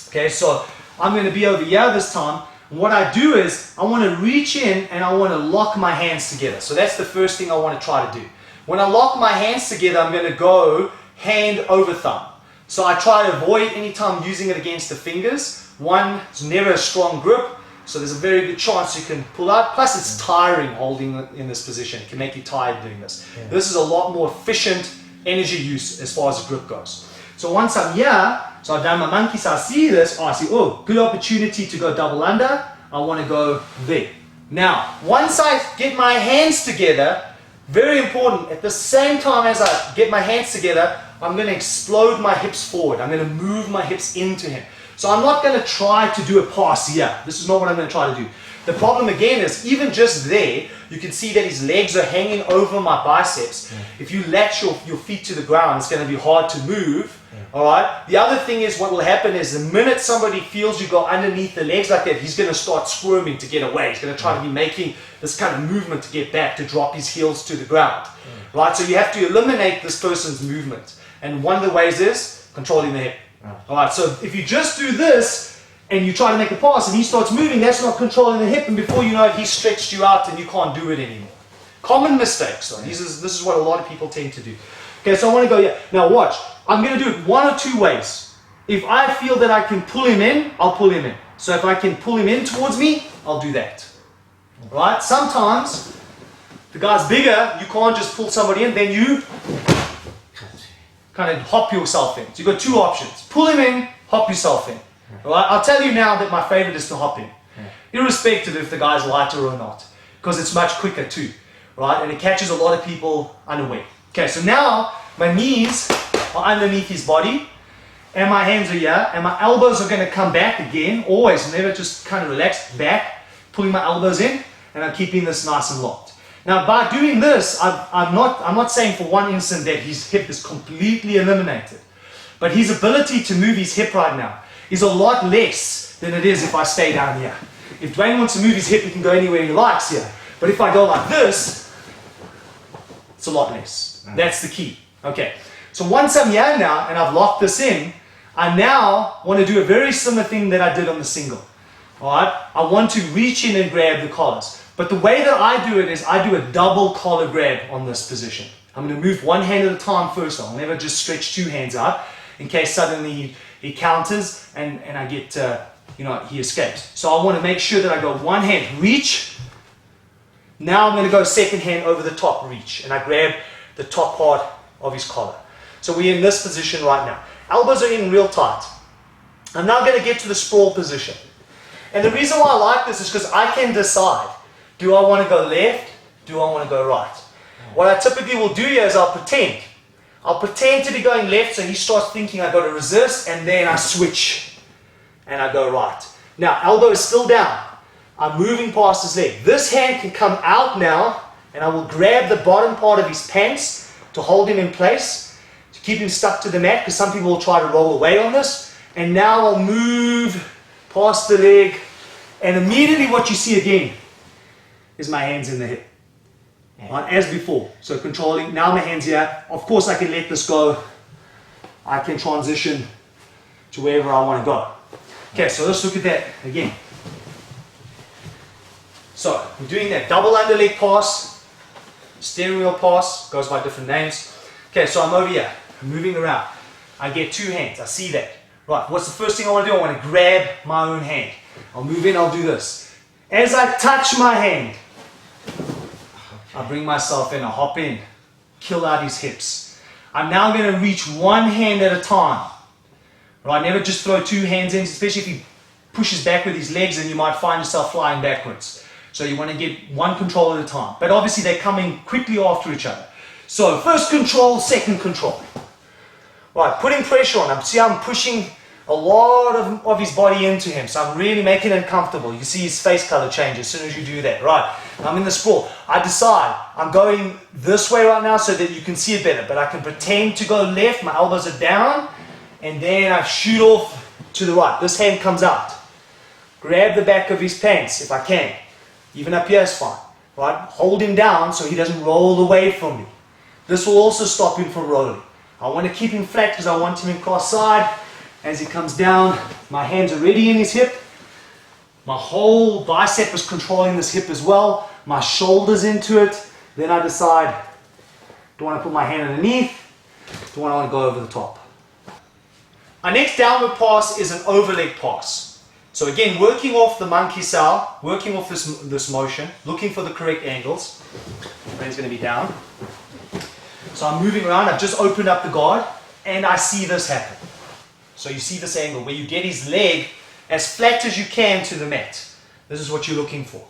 Okay, so I'm going to be over here this time. And what I do is I want to reach in and I want to lock my hands together. So that's the first thing I want to try to do. When I lock my hands together, I'm going to go hand over thumb. So I try to avoid any time using it against the fingers. One, it's never a strong grip, so there's a very good chance you can pull out. Plus it's tiring holding it in this position. It can make you tired doing this. Yeah. This is a lot more efficient energy use as far as the grip goes. So once I'm here, so I've done my monkey, so I see this, I see, oh, good opportunity to go double under. I want to go there. Now, once I get my hands together, very important, at the same time as I get my hands together, I'm going to explode my hips forward. I'm going to move my hips into him. So I'm not going to try to do a pass here. This is not what I'm going to try to do. The problem again is, even just there, you can see that his legs are hanging over my biceps. If you latch your feet to the ground, it's going to be hard to move. Alright? The other thing is, what will happen is the minute somebody feels you go underneath the legs like that, he's going to start squirming to get away. He's going to try to be making this kind of movement to get back, to drop his heels to the ground. Right? So you have to eliminate this person's movement. And one of the ways is controlling the hip. Alright, so if you just do this and you try to make a pass and he starts moving, that's not controlling the hip, and before you know it, he's stretched you out and you can't do it anymore. Common mistakes though. This is what a lot of people tend to do. Okay, so I want to go here. Now watch. I'm going to do it one or two ways. If I feel that I can pull him in, I'll pull him in. So if I can pull him in towards me, I'll do that. Right? Sometimes the guy's bigger, you can't just pull somebody in, then you kind of hop yourself in. So you've got two options. Pull him in, hop yourself in. Right? I'll tell you now that my favorite is to hop in. Irrespective if the guy's lighter or not. Because it's much quicker too. Right? And it catches a lot of people unaware. Okay, so now my knees are underneath his body and my hands are here and my elbows are going to come back again. Always, never just kind of relax back, pulling my elbows in, and I'm keeping this nice and locked. Now by doing this, I'm not saying for one instant that his hip is completely eliminated. But his ability to move his hip right now is a lot less than it is if I stay down here. If Dwayne wants to move his hip, he can go anywhere he likes here. But if I go like this, it's a lot less. That's the key. Okay. So once I'm here now and I've locked this in, I now want to do a very similar thing that I did on the single. Alright? I want to reach in and grab the collars. But the way that I do it is I do a double collar grab on this position. I'm going to move one hand at a time first. I'll never just stretch two hands out in case suddenly he counters and I get, he escapes. So I want to make sure that I go one hand, reach. Now I'm going to go second hand over the top, reach. And I grab the top part of his collar. So we're in this position right now. Elbows are in real tight. I'm now going to get to the sprawl position. And the reason why I like this is because I can decide. Do I want to go left? Do I want to go right? What I typically will do here is I'll pretend. I'll pretend to be going left so he starts thinking I got to resist, and then I switch and I go right. Now elbow is still down. I'm moving past his leg. This hand can come out now and I will grab the bottom part of his pants to hold him in place, to keep him stuck to the mat, because some people will try to roll away on this. And now I'll move past the leg, and immediately what you see again is my hands in the hip. right, as before. So controlling, now my hands here. Of course I can let this go. I can transition to wherever I want to go. Okay, so let's look at that again. So we're doing that double underleg pass, steering wheel pass, goes by different names. Okay, so I'm over here, I'm moving around. I get two hands, I see that. Right, what's the first thing I want to do? I want to grab my own hand. I'll move in, I'll do this. As I touch my hand, I bring myself in, I hop in, kill out his hips. I'm now going to reach one hand at a time. Right, never just throw two hands in, especially if he pushes back with his legs and you might find yourself flying backwards. So you want to get one control at a time. But obviously they're coming quickly after each other. So first control, second control. Right, putting pressure on him. See, I'm pushing a lot of his body into him. So I'm really making it uncomfortable. You see his face color change as soon as you do that. Right, I'm in the sprawl. I decide I'm going this way right now so that you can see it better. But I can pretend to go left, my elbows are down, and then I shoot off to the right. This hand comes out. Grab the back of his pants if I can. Even up here is fine. Right, hold him down so he doesn't roll away from me. This will also stop him from rolling. I want to keep him flat because I want him in cross side. As he comes down, my hand's already in his hip. My whole bicep is controlling this hip as well. My shoulder's into it. Then I decide, do I want to put my hand underneath? Do I want to go over the top? Our next downward pass is an overleg pass. So again, working off the monkey sow, working off this motion, looking for the correct angles. Brain's going to be down. So I'm moving around, I've just opened up the guard, and I see this happen. So you see this angle where you get his leg as flat as you can to the mat. This is what you're looking for.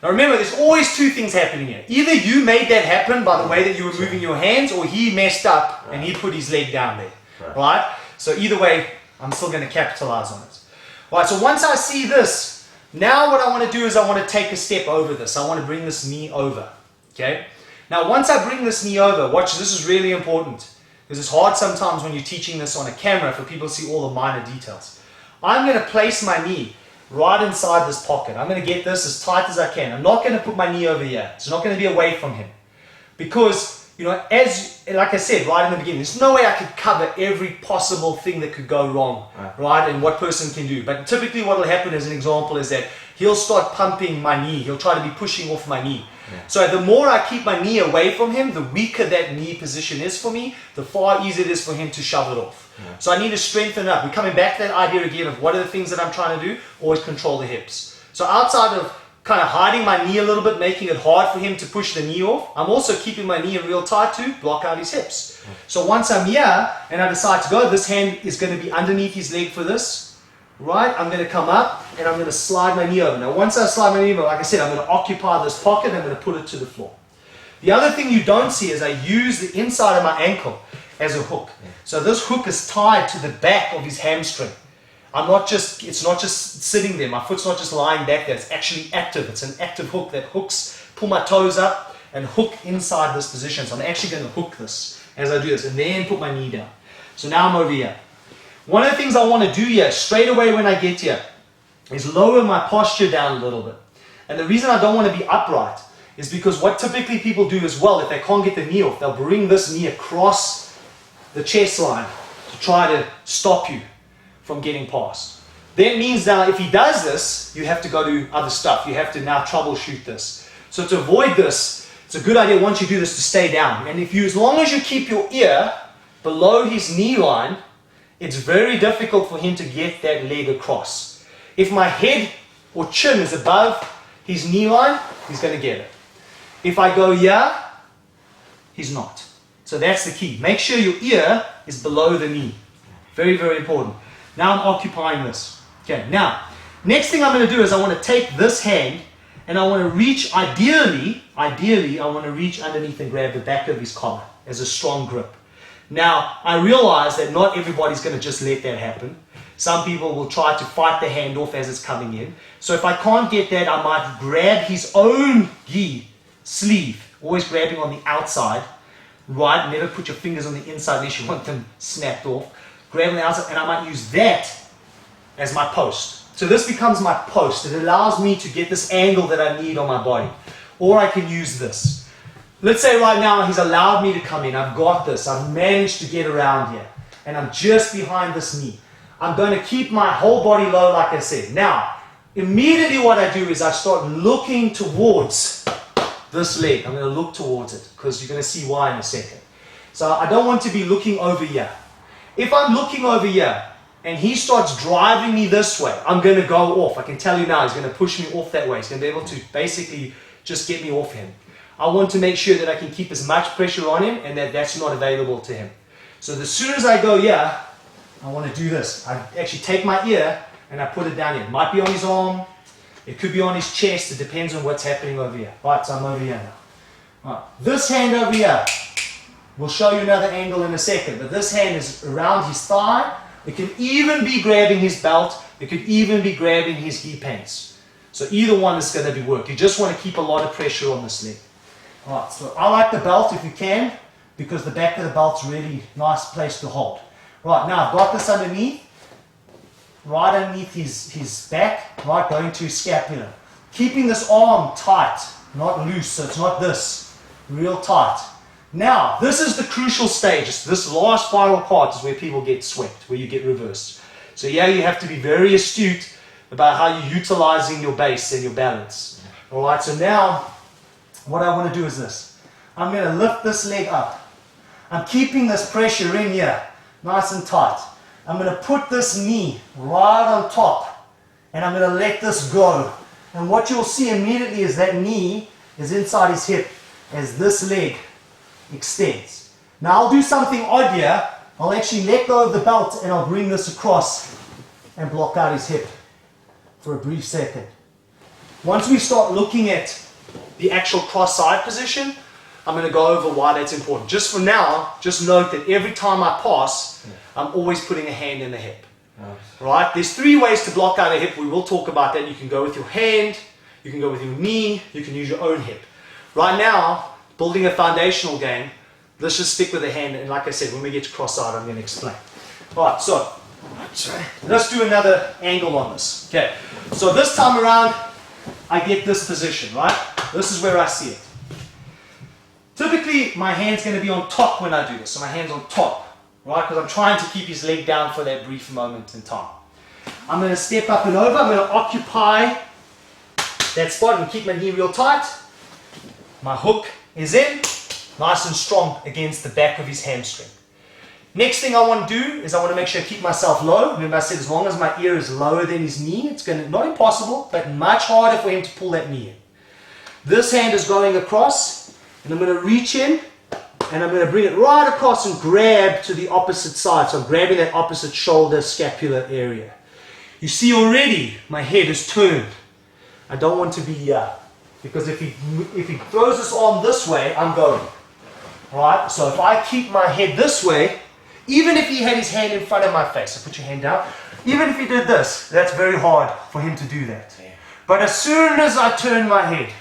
Now remember, there's always two things happening here. Either you made that happen by the way that you were moving your hands, or he messed up and he put his leg down there. Right? So either way, I'm still going to capitalize on it. Right, so once I see this, now what I want to do is I want to take a step over this. I want to bring this knee over. Okay? Now once I bring this knee over, watch, this is really important. Because it's hard sometimes when you're teaching this on a camera for people to see all the minor details. I'm going to place my knee right inside this pocket. I'm going to get this as tight as I can. I'm not going to put my knee over here. It's not going to be away from him. Because, you know, like I said right in the beginning, there's no way I could cover every possible thing that could go wrong, right? And what person can do. But typically what will happen as an example is that he'll start pumping my knee. He'll try to be pushing off my knee. So the more I keep my knee away from him, the weaker that knee position is for me, the far easier it is for him to shove it off. So I need to strengthen it up. We're coming back to that idea again of what are the things that I'm trying to do? Always control the hips. So outside of kind of hiding my knee a little bit, making it hard for him to push the knee off, I'm also keeping my knee real tight to block out his hips. So once I'm here and I decide to go, this hand is going to be underneath his leg for this. Right, I'm going to come up and I'm going to slide my knee over. Now once I slide my knee over, like I said, I'm going to occupy this pocket and I'm going to put it to the floor. The other thing you don't see is I use the inside of my ankle as a hook. So this hook is tied to the back of his hamstring. It's not just sitting there, my foot's not just lying back there, it's actually active. It's an active hook that hooks, pull my toes up and hook inside this position. So I'm actually going to hook this as I do this and then put my knee down. So now I'm over here. One of the things I want to do here, straight away when I get here, is lower my posture down a little bit. And the reason I don't want to be upright is because what typically people do as well, if they can't get the knee off, they'll bring this knee across the chest line to try to stop you from getting past. That means now if he does this, you have to go do other stuff. You have to now troubleshoot this. So to avoid this, it's a good idea once you do this to stay down. And as long as you keep your ear below his knee line, it's very difficult for him to get that leg across. If my head or chin is above his knee line, he's going to get it. If I go here, he's not. So that's the key. Make sure your ear is below the knee. Very, very important. Now I'm occupying this. Okay, now, next thing I'm going to do is I want to take this hand and I want to reach, ideally, I want to reach underneath and grab the back of his collar as a strong grip. Now, I realize that not everybody's going to just let that happen. Some people will try to fight the hand off as it's coming in. So if I can't get that, I might grab his own gi sleeve, always grabbing on the outside, right? Never put your fingers on the inside unless you want them snapped off. Grab on the outside, and I might use that as my post. So this becomes my post. It allows me to get this angle that I need on my body. Or I can use this. let's say right now he's allowed me to come in. I've got this. I've managed to get around here. And I'm just behind this knee. I'm going to keep my whole body low, like I said. Now, immediately what I do is I start looking towards this leg. I'm going to look towards it because you're going to see why in a second. So I don't want to be looking over here. If I'm looking over here and he starts driving me this way, I'm going to go off. I can tell you now, he's going to push me off that way. He's going to be able to basically just get me off him. I want to make sure that I can keep as much pressure on him and that that's not available to him. So as soon as I go here, I want to do this. I actually take my ear and I put it down here. It might be on his arm. It could be on his chest. It depends on what's happening over here. Right, so I'm over here now. Right. This hand over here, we'll show you another angle in a second, but this hand is around his thigh. It can even be grabbing his belt. It could even be grabbing his gi pants. So either one is going to be work. You just want to keep a lot of pressure on this leg. Alright, so I like the belt if you can, because the back of the belt's really nice place to hold. Right, now I've got this underneath, right underneath his back, right, going to his scapula. Keeping this arm tight, not loose, so it's not this, real tight. Now, this is the crucial stage. This last final part is where people get swept, where you get reversed. So yeah, you have to be very astute about how you're utilizing your base and your balance. Alright, so now, what I want to do is this. I'm going to lift this leg up. I'm keeping this pressure in here, nice and tight. I'm going to put this knee right on top, and I'm going to let this go. And what you'll see immediately is that knee is inside his hip as this leg extends. Now I'll do something odd here. I'll actually let go of the belt and I'll bring this across and block out his hip for a brief second. Once we start looking at the actual cross-side position, I'm going to go over why that's important. Just for now, just note that every time I pass, I'm always putting a hand in the hip. Right? There's three ways to block out a hip. We will talk about that. You can go with your hand, you can go with your knee, you can use your own hip. Right now, building a foundational game, let's just stick with the hand. And like I said, when we get to cross-side, I'm going to explain. Alright, so let's do another angle on this. Okay, so this time around, I get this position, right? This is where I see it. Typically, my hand's going to be on top when I do this. So my hand's on top, right? Because I'm trying to keep his leg down for that brief moment in time. I'm going to step up and over. I'm going to occupy that spot and keep my knee real tight. My hook is in, nice and strong against the back of his hamstring. Next thing I want to do is I want to make sure I keep myself low. Remember I said as long as my ear is lower than his knee, it's going to, not impossible, but much harder for him to pull that knee in. This hand is going across, and I'm going to reach in, and I'm going to bring it right across and grab to the opposite side. So I'm grabbing that opposite shoulder scapular area. You see already my head is turned. I don't want to be here, because if he throws his arm this way, I'm going. Right? So if I keep my head this way, even if he had his hand in front of my face, so put your hand down, even if he did this, that's very hard for him to do that. But as soon as I turn my head,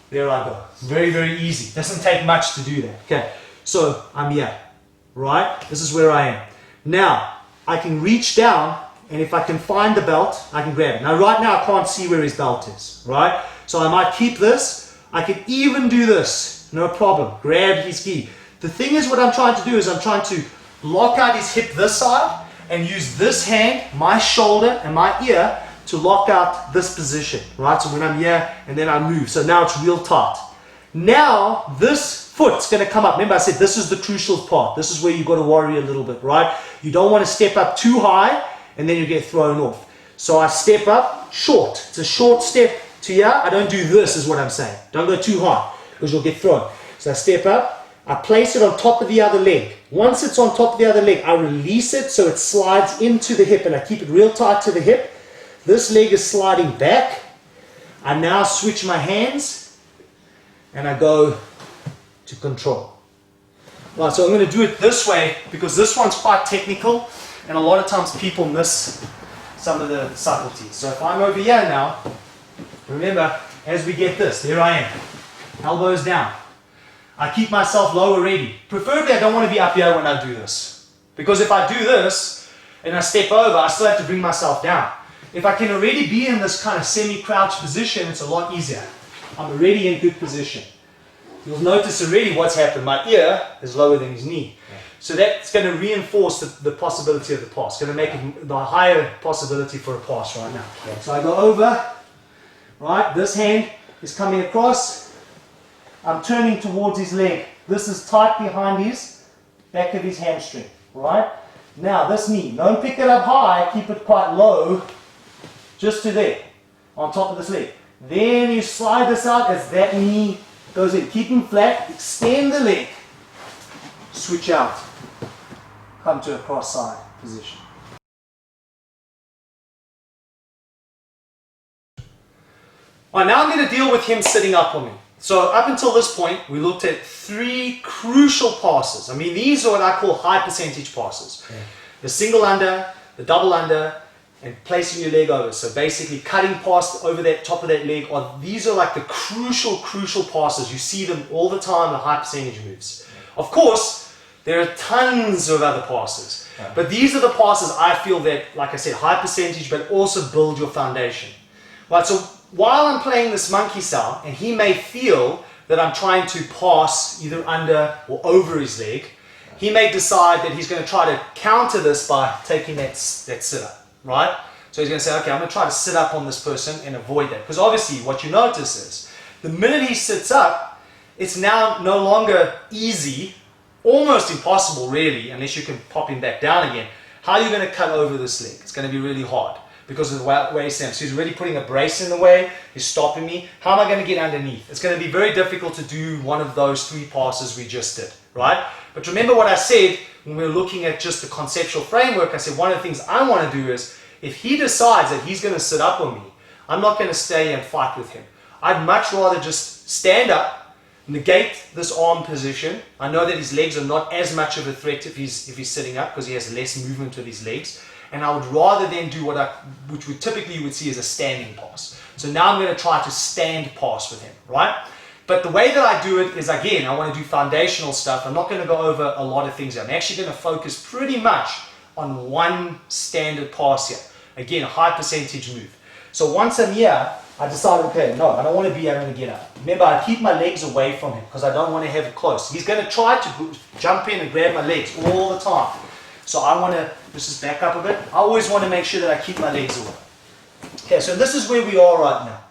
there I go. Very, very easy. Doesn't take much to do that. Okay, so I'm here, right? This is where I am. Now, I can reach down, and if I can find the belt, I can grab it. Now, right now, I can't see where his belt is, right? So I might keep this. I can even do this, no problem. Grab his gi. The thing is, what I'm trying to do is I'm trying to lock out his hip this side and use this hand, my shoulder, and my ear to lock out this position, right? So when I'm here and then I move, so now it's real tight. Now this foot's going to come up. Remember I said this is the crucial part. This is where you've got to worry a little bit, right? You don't want to step up too high and then you get thrown off. So I step up short. It's a short step to here. I don't do this is what I'm saying. Don't go too high because you'll get thrown. So I step up. I place it on top of the other leg. Once it's on top of the other leg, I release it so it slides into the hip and I keep it real tight to the hip. This leg is sliding back. I now switch my hands and I go to control. Right, so I'm going to do it this way because this one's quite technical and a lot of times people miss some of the subtleties. So if I'm over here now, remember, as we get this, there I am. Elbows down. I keep myself low already. Preferably I don't want to be up here when I do this. Because if I do this and I step over, I still have to bring myself down. If I can already be in this kind of semi-crouch position, it's a lot easier. I'm already in good position. you'll notice already what's happened. My ear is lower than his knee. So that's going to reinforce the possibility of the pass. It's going to make it the higher possibility for a pass right now. So I go over, right? This hand is coming across. I'm turning towards his leg. This is tight behind his back of his hamstring, right? Now this knee, don't pick it up high, keep it quite low, just to there, on top of this leg. Then you slide this out as that knee goes in. Keep him flat, extend the leg, switch out, come to a cross side position. Alright, now I'm going to deal with him sitting up on me. So up until this point, we looked at 3 crucial passes. I mean, these are what I call high percentage passes. Yeah. The single under, the double under, and placing your leg over. So basically cutting past over that top of that leg. These are like the crucial passes. You see them all the time, the high percentage moves. Yeah. Of course, there are tons of other passes. Yeah. But these are the passes I feel that, like I said, high percentage, but also build your foundation. Right, so while I'm playing this monkey style, and he may feel that I'm trying to pass either under or over his leg, he may decide that he's going to try to counter this by taking that sit-up, right? So he's going to say, okay, I'm going to try to sit up on this person and avoid that. Because obviously what you notice is, the minute he sits up, it's now no longer easy, almost impossible really, unless you can pop him back down again. How are you going to cut over this leg? It's going to be really hard, because of the way he stands. So he's already putting a brace in the way, he's stopping me. How am I going to get underneath? It's going to be very difficult to do one of those 3 passes we just did, right? But remember what I said when we were looking at just the conceptual framework. I said one of the things I want to do is, if he decides that he's going to sit up on me, I'm not going to stay and fight with him. I'd much rather just stand up, negate this arm position. I know that his legs are not as much of a threat if he's sitting up, because he has less movement with his legs. And I would rather then do which we typically would see as a standing pass. So now I'm going to try to stand pass with him, right? But the way that I do it is, again, I want to do foundational stuff. I'm not going to go over a lot of things here. I'm actually going to focus pretty much on one standard pass here. Again, a high percentage move. So once I'm here, I decide, okay, no, I don't want to be able to get up. Remember, I keep my legs away from him because I don't want to have it close. He's going to try to jump in and grab my legs all the time. So I want to, just back up a bit. I always want to make sure that I keep my legs away. Okay, so this is where we are right now.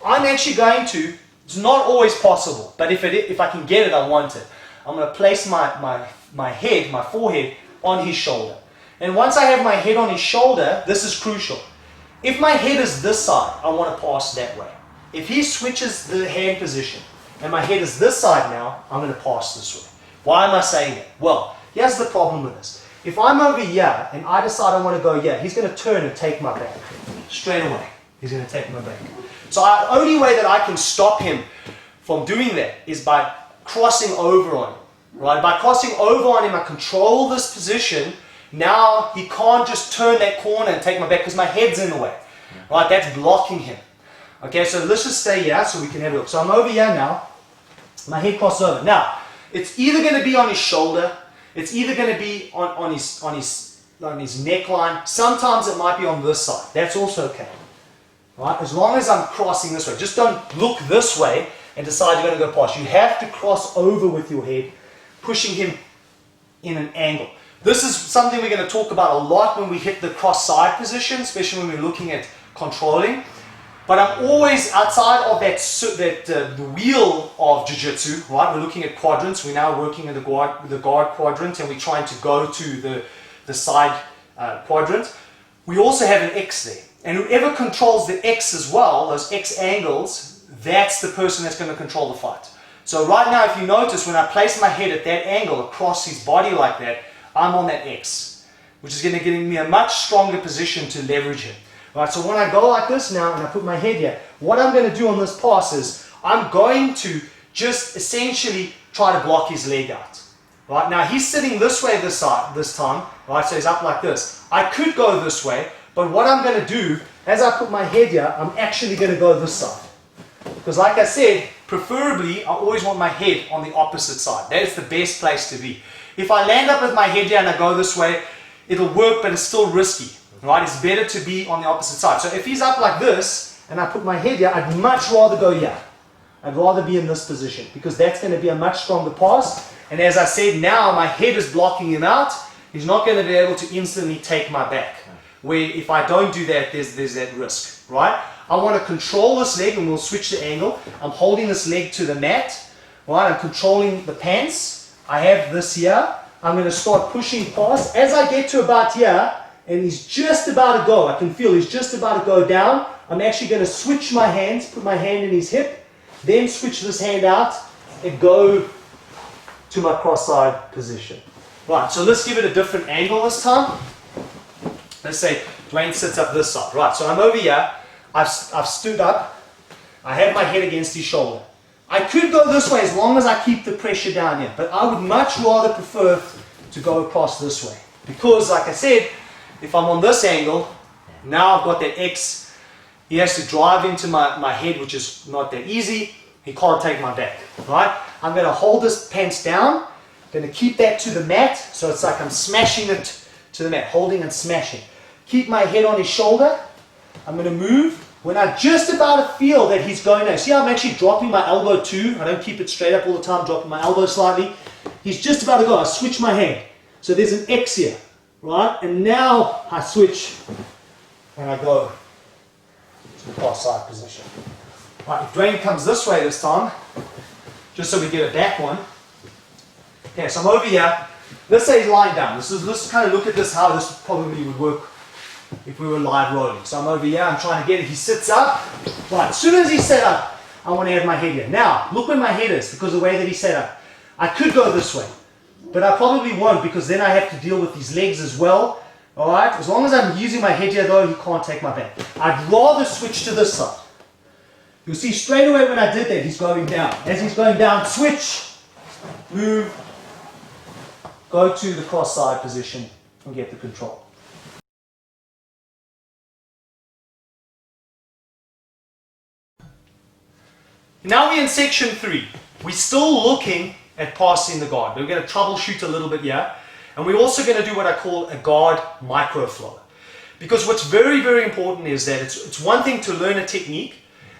I'm actually going to, it's not always possible, but if I can get it, I want it. I'm going to place my head, my forehead, on his shoulder. And once I have my head on his shoulder, this is crucial. If my head is this side, I want to pass that way. If he switches the hand position, and my head is this side now, I'm going to pass this way. Why am I saying that? Well, here's the problem with this. If I'm over here and I decide I want to go here, he's going to turn and take my back. Straight away, he's going to take my back. So the only way that I can stop him from doing that is by crossing over on him. Right? By crossing over on him, I control this position. Now he can't just turn that corner and take my back because my head's in the way. Right? That's blocking him. Okay, so let's just stay here so we can have a look. So I'm over here now. My head crosses over. Now, it's either going to be on his shoulder. It's either going to be on his neckline. Sometimes it might be on this side. That's also okay. Right? As long as I'm crossing this way. Just don't look this way and decide you're going to go past. You have to cross over with your head, pushing him in an angle. This is something we're going to talk about a lot when we hit the cross side position, especially when we're looking at controlling. But I'm always outside of the wheel of jiu-jitsu, right? We're looking at quadrants. We're now working in the guard quadrant, and we're trying to go to the side quadrant. We also have an X there. And whoever controls the X as well, those X angles, that's the person that's going to control the fight. So right now, if you notice, when I place my head at that angle across his body like that, I'm on that X, which is going to give me a much stronger position to leverage him. Right, so when I go like this now and I put my head here, what I'm going to do on this pass is I'm going to just essentially try to block his leg out. Right, now he's sitting this way this time, right, so he's up like this. I could go this way, but what I'm going to do, as I put my head here, I'm actually going to go this side. Because like I said, preferably I always want my head on the opposite side. That is the best place to be. If I land up with my head here and I go this way, it'll work, but it's still risky. Right? It's better to be on the opposite side. So if he's up like this, and I put my head here, I'd much rather go here. I'd rather be in this position because that's going to be a much stronger pass. And as I said, now my head is blocking him out. He's not going to be able to instantly take my back. Where if I don't do that, there's that risk, right? I want to control this leg, and we'll switch the angle. I'm holding this leg to the mat, right? I'm controlling the pants. I have this here. I'm going to start pushing past. As I get to about here, and he's just about to go, I can feel he's just about to go down, I'm actually going to switch my hands, put my hand in his hip, then switch this hand out, and go to my cross-side position. Right, so let's give it a different angle this time. Let's say Dwayne sits up this side. Right, so I'm over here. I've stood up. I have my head against his shoulder. I could go this way as long as I keep the pressure down here. But I would much rather prefer to go across this way. Because, like I said, if I'm on this angle, now I've got that X. He has to drive into my head, which is not that easy. He can't take my back. Right? I'm going to hold this pants down. I'm going to keep that to the mat. So it's like I'm smashing it to the mat. Holding and smashing. Keep my head on his shoulder. I'm going to move. When I just about to feel that he's going there, see how I'm actually dropping my elbow too? I don't keep it straight up all the time, dropping my elbow slightly. He's just about to go. I switch my hand. So there's an X here, right? And now I switch and I go to the cross side position. Right, if Dwayne comes this way this time, just so we get a back one. Okay, so I'm over here. Let's say he's lying down. Let's kind of look at this, how this probably would work if we were live rolling. So I'm over here, I'm trying to get it. He sits up. Right, as soon as he's set up, I want to have my head here. Now, look where my head is because of the way that he's set up. I could go this way, but I probably won't because then I have to deal with these legs as well. Alright, as long as I'm using my head here though, he can't take my back. I'd rather switch to this side. You'll see straight away when I did that, he's going down. As he's going down, switch, move, go to the cross side position and get the control. Now we're in section 3. We're still looking at passing the guard. We're going to troubleshoot a little bit here. And we're also going to do what I call a guard microflow. Because what's very, very important is that it's one thing to learn a technique.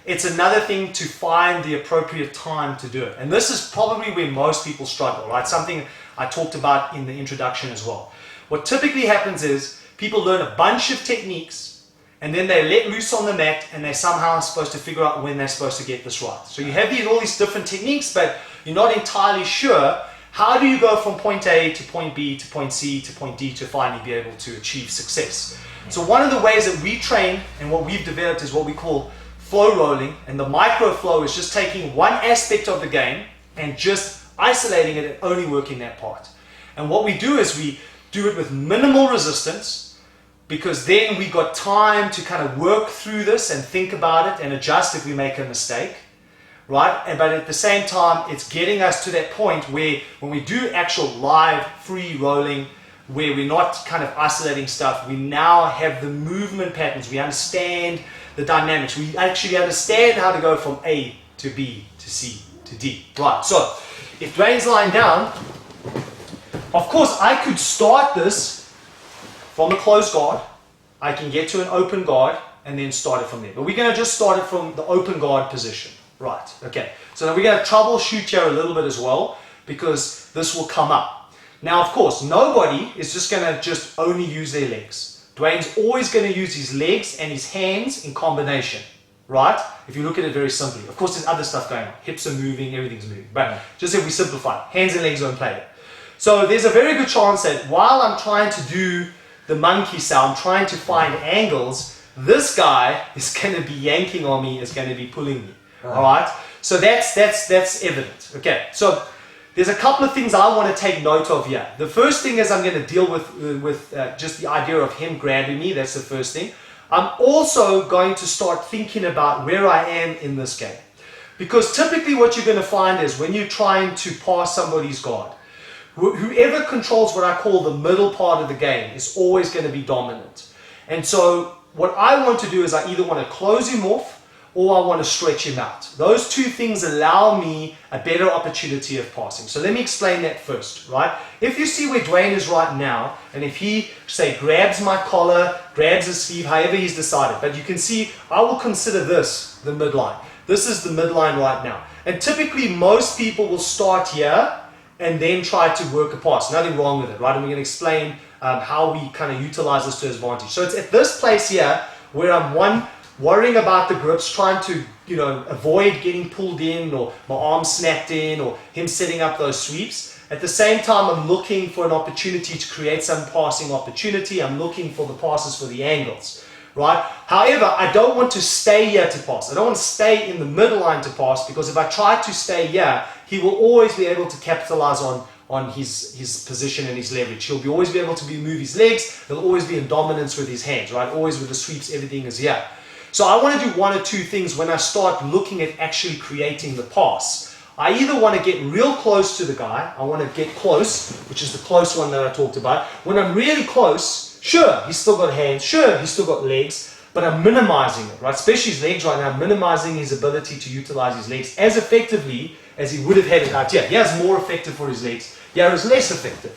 It's another thing to find the appropriate time to do it. And this is probably where most people struggle, right? Something I talked about in the introduction as well. What typically happens is people learn a bunch of techniques and then they let loose on the mat and they're somehow supposed to figure out when they're supposed to get this right. So you have all these different techniques, but you're not entirely sure how do you go from point A to point B to point C to point D to finally be able to achieve success. So one of the ways that we train and what we've developed is what we call flow rolling, and the micro flow is just taking one aspect of the game and just isolating it and only working that part. And what we do is we do it with minimal resistance, because then we got time to kind of work through this and think about it and adjust if we make a mistake, right? But at the same time, it's getting us to that point where when we do actual live free rolling, where we're not kind of isolating stuff, we now have the movement patterns. We understand the dynamics. We actually understand how to go from A to B to C to D. Right, so if Dwayne's lying down, of course I could start this from a closed guard. I can get to an open guard and then start it from there. But we're going to just start it from the open guard position. Right, okay. So now we're going to troubleshoot here a little bit as well, because this will come up. Now, of course, nobody is just going to just only use their legs. Dwayne's always going to use his legs and his hands in combination, right? If you look at it very simply. Of course, there's other stuff going on. Hips are moving, everything's moving. But just if we simplify, hands and legs don't play it. So there's a very good chance that while I'm trying to do the monkey sound, trying to find angles, this guy is going to be yanking on me, is going to be pulling me. All right? So that's evident. Okay, so there's a couple of things I want to take note of here. The first thing is I'm going to deal with just the idea of him grabbing me. That's the first thing. I'm also going to start thinking about where I am in this game. Because typically what you're going to find is when you're trying to pass somebody's guard, whoever controls what I call the middle part of the game is always going to be dominant. And so what I want to do is I either want to close him off or I want to stretch him out. Those two things allow me a better opportunity of passing. So let me explain that first, right? If you see where Dwayne is right now, and if he, say, grabs my collar, grabs his sleeve, however he's decided, but you can see I will consider this the midline. This is the midline right now. And typically most people will start here and then try to work a pass. Nothing wrong with it, right? And we're going to explain how we kind of utilize this to advantage. So it's at this place here where I'm worrying about the grips, trying to avoid getting pulled in or my arm snapped in or him setting up those sweeps. At the same time, I'm looking for an opportunity to create some passing opportunity. I'm looking for the passes for the angles, right? However, I don't want to stay here to pass. I don't want to stay in the midline to pass, because if I try to stay here, he will always be able to capitalize on his position and his leverage. He'll always be able to move his legs. He'll always be in dominance with his hands, right? Always with the sweeps, everything is here. So I want to do one or two things when I start looking at actually creating the pass. I either want to get real close to the guy. I want to get close, which is the close one that I talked about. When I'm really close, sure, he's still got hands. Sure, he's still got legs, but I'm minimizing it, right? Especially his legs right now. I'm minimizing his ability to utilize his legs as effectively as he would have had it out here. Here is more effective for his legs. Here is less effective.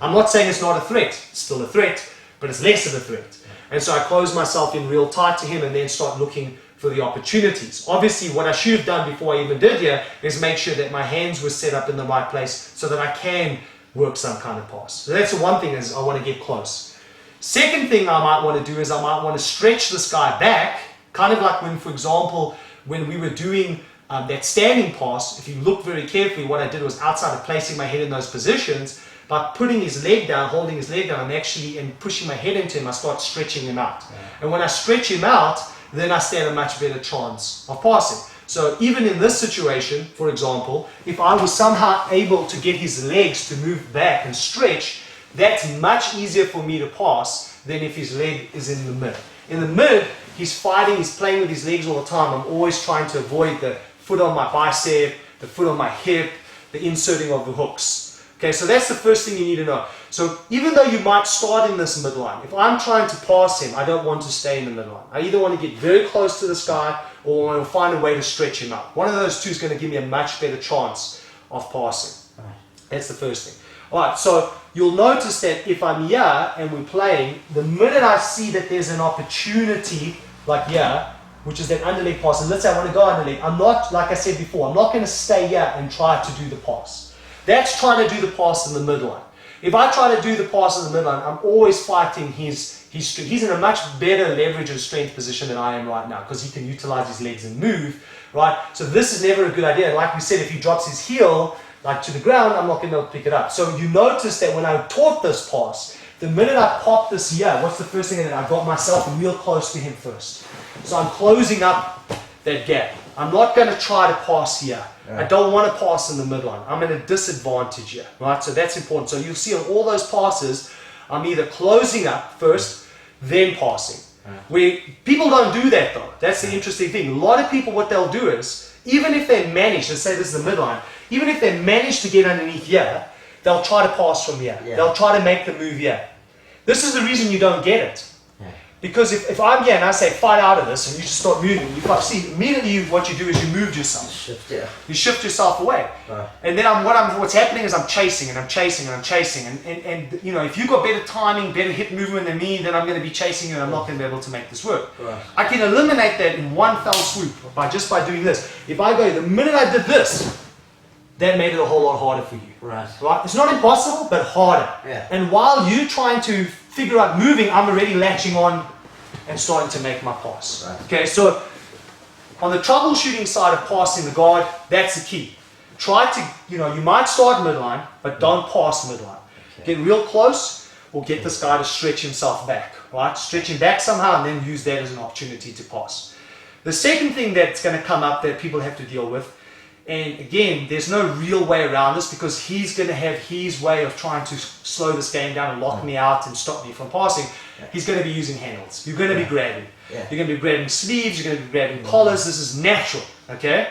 I'm not saying it's not a threat. It's still a threat, but it's less of a threat. And so I close myself in real tight to him and then start looking for the opportunities. Obviously, what I should have done before I even did here is make sure that my hands were set up in the right place so that I can work some kind of pass. So that's the one thing, is I want to get close. Second thing I might want to do is I might want to stretch this guy back, kind of like when, for example, when we were doing that standing pass. If you look very carefully, what I did was, outside of placing my head in those positions, by putting his leg down, holding his leg down, and pushing my head into him, I start stretching him out. Yeah. And when I stretch him out, then I stand a much better chance of passing. So even in this situation, for example, if I was somehow able to get his legs to move back and stretch, that's much easier for me to pass than if his leg is in the mid. In the mid, he's fighting, he's playing with his legs all the time. I'm always trying to avoid the foot on my bicep, the foot on my hip, the inserting of the hooks. Okay, so that's the first thing you need to know. So even though you might start in this midline, if I'm trying to pass him, I don't want to stay in the midline. I either want to get very close to this guy or I want to find a way to stretch him out. One of those two is going to give me a much better chance of passing. That's the first thing. Alright, so you'll notice that if I'm here and we're playing, the minute I see that there's an opportunity, like here, which is that underleg pass, and let's say I want to go underleg, I'm not, like I said before, I'm not going to stay here and try to do the pass. That's trying to do the pass in the midline. If I try to do the pass in the midline, I'm always fighting his strength. He's in a much better leverage and strength position than I am right now, because he can utilize his legs and move, right? So this is never a good idea. And like we said, if he drops his heel like to the ground, I'm not going to be able to pick it up. So you notice that when I taught this pass, the minute I pop this here, what's the first thing I did? I got myself real close to him first. So I'm closing up that gap. I'm not going to try to pass here. Yeah. I don't want to pass in the midline. I'm at a disadvantage here, right? So that's important. So you'll see on all those passes, I'm either closing up first, then passing. Yeah. Where people don't do that though. That's the interesting thing. A lot of people, what they'll do is, even if they manage, let's say this is the midline, even if they manage to get underneath here, they'll try to pass from here. Yeah. They'll try to make the move here. This is the reason you don't get it. Because if I'm here and I say fight out of this and you just start moving, you can't see immediately what you do is you move yourself. Shift, yeah. You shift yourself away. Right. And then what's happening is I'm chasing and I'm chasing and I'm chasing. And you know, if you've got better timing, better hip movement than me, then I'm going to be chasing you and I'm not going to be able to make this work. Right. I can eliminate that in one fell swoop by doing this. If I go, the minute I did this, that made it a whole lot harder for you. Right. Right? It's not impossible, but harder. Yeah. And while you're trying to figure out moving, I'm already latching on and starting to make my pass. Right. Okay, so on the troubleshooting side of passing the guard, that's the key. Try to, you might start midline, but don't pass midline. Okay. Get real close or get this guy to stretch himself back. Right? Stretch him back somehow and then use that as an opportunity to pass. The second thing that's going to come up that people have to deal with, and again, there's no real way around this because he's going to have his way of trying to slow this game down and lock me out and stop me from passing. Yeah. He's going to be using handles. You're going to be grabbing. Yeah. You're going to be grabbing sleeves. You're going to be grabbing collars. This is natural. Okay?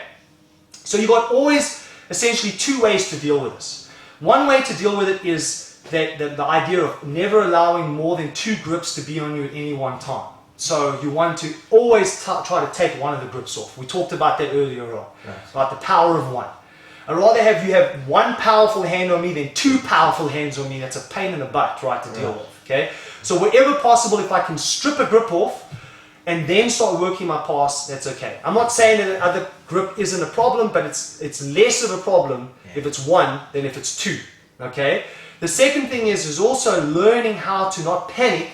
So you've got always essentially two ways to deal with this. One way to deal with it is that the idea of never allowing more than two grips to be on you at any one time. So you want to always try to take one of the grips off. We talked about that earlier on, about the power of one. I'd rather have you have one powerful hand on me than two powerful hands on me. That's a pain in the butt, right, to deal with, okay? So wherever possible, if I can strip a grip off and then start working my pass, that's okay. I'm not saying that other grip isn't a problem, but it's less of a problem if it's 1 than if it's 2. Okay? The second thing is also learning how to not panic.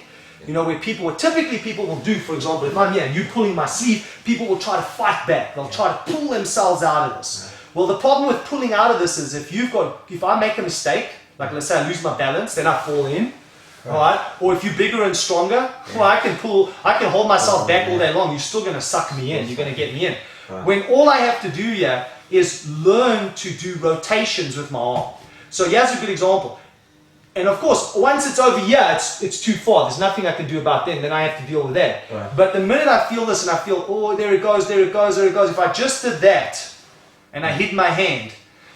You know, where people will do, for example, if I'm here and you pulling my sleeve, people will try to fight back. They'll try to pull themselves out of this. Well, the problem with pulling out of this is if I make a mistake, like let's say I lose my balance, then I fall in. Right. Or if you're bigger and stronger, well, I can hold myself back all day long. You're still going to suck me in. You're going to get me in. When all I have to do here is learn to do rotations with my arm. So here's a good example. And of course, once it's over here, it's too far. There's nothing I can do about then I have to deal with that. Right. But the minute I feel this and I feel, oh, there it goes, there it goes, there it goes. If I just did that and I hit my hand,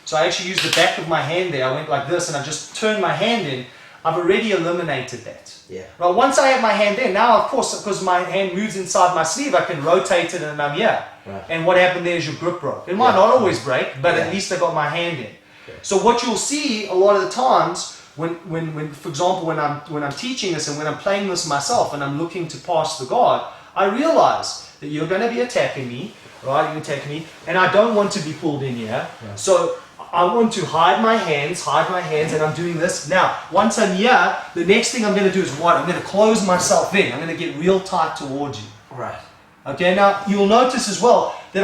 so I actually used the back of my hand there. I went like this and I just turned my hand in. I've already eliminated that. Yeah. Right, once I have my hand there, now of course, because my hand moves inside my sleeve, I can rotate it and I'm here. Right. And what happened there is your grip broke. It might not always break, but at least I got my hand in. Yeah. So what you'll see a lot of the times, when for example, when I'm teaching this and when I'm playing this myself and I'm looking to pass the guard, I realize that you're going to be attacking me, right? You're attacking me, and I don't want to be pulled in here. Yeah. So I want to hide my hands, and I'm doing this. Now, once I'm here, the next thing I'm going to do is what? I'm going to close myself in. I'm going to get real tight towards you. Right. Okay, now you'll notice as well that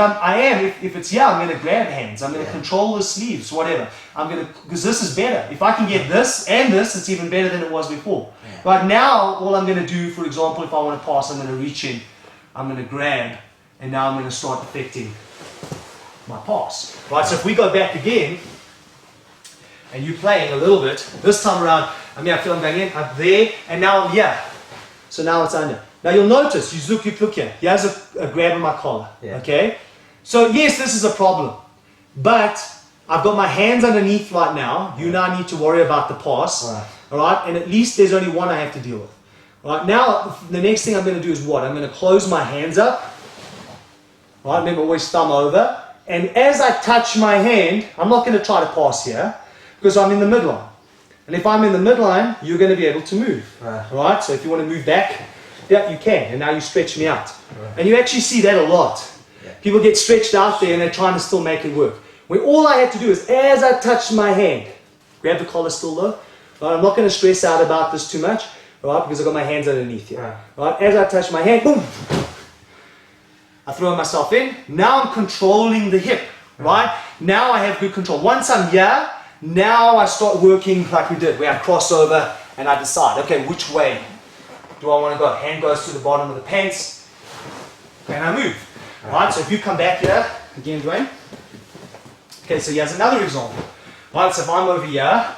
if it's here, I'm going to grab hands. I'm going to control the sleeves, whatever. Because this is better. If I can get this and this, it's even better than it was before. Yeah. Right now, all I'm going to do, for example, if I want to pass, I'm going to reach in, I'm going to grab, and now I'm going to start affecting my pass. Right, so if we go back again, and you're playing a little bit, this time around, I feel I'm going in, up there, and now I'm here. So now it's under. Now you'll notice, you look here, here's a grab on my collar, okay? So yes, this is a problem, but I've got my hands underneath right now. You now need to worry about the pass, all right? And at least there's only one I have to deal with. All right, now the next thing I'm going to do is what? I'm going to close my hands up, all right? Remember, always thumb over. And as I touch my hand, I'm not going to try to pass here because I'm in the midline. And if I'm in the midline, you're going to be able to move. Right? So if you want to move back, yeah, you can. And now you stretch me out. And you actually see that a lot. People get stretched out there and they're trying to still make it work. When all I had to do is, as I touch my hand, grab the collar still low. Right? I'm not going to stress out about this too much, right? Because I've got my hands underneath here. Right? As I touch my hand, boom! I throw myself in. Now I'm controlling the hip, right? Now I have good control. Once I'm here, now I start working like we did, where I cross over and I decide, okay, which way do I want to go? Hand goes to the bottom of the pants, and I move. Right? So if you come back here, again, Dwayne. Okay, so here's another example. Right, so if I'm over here,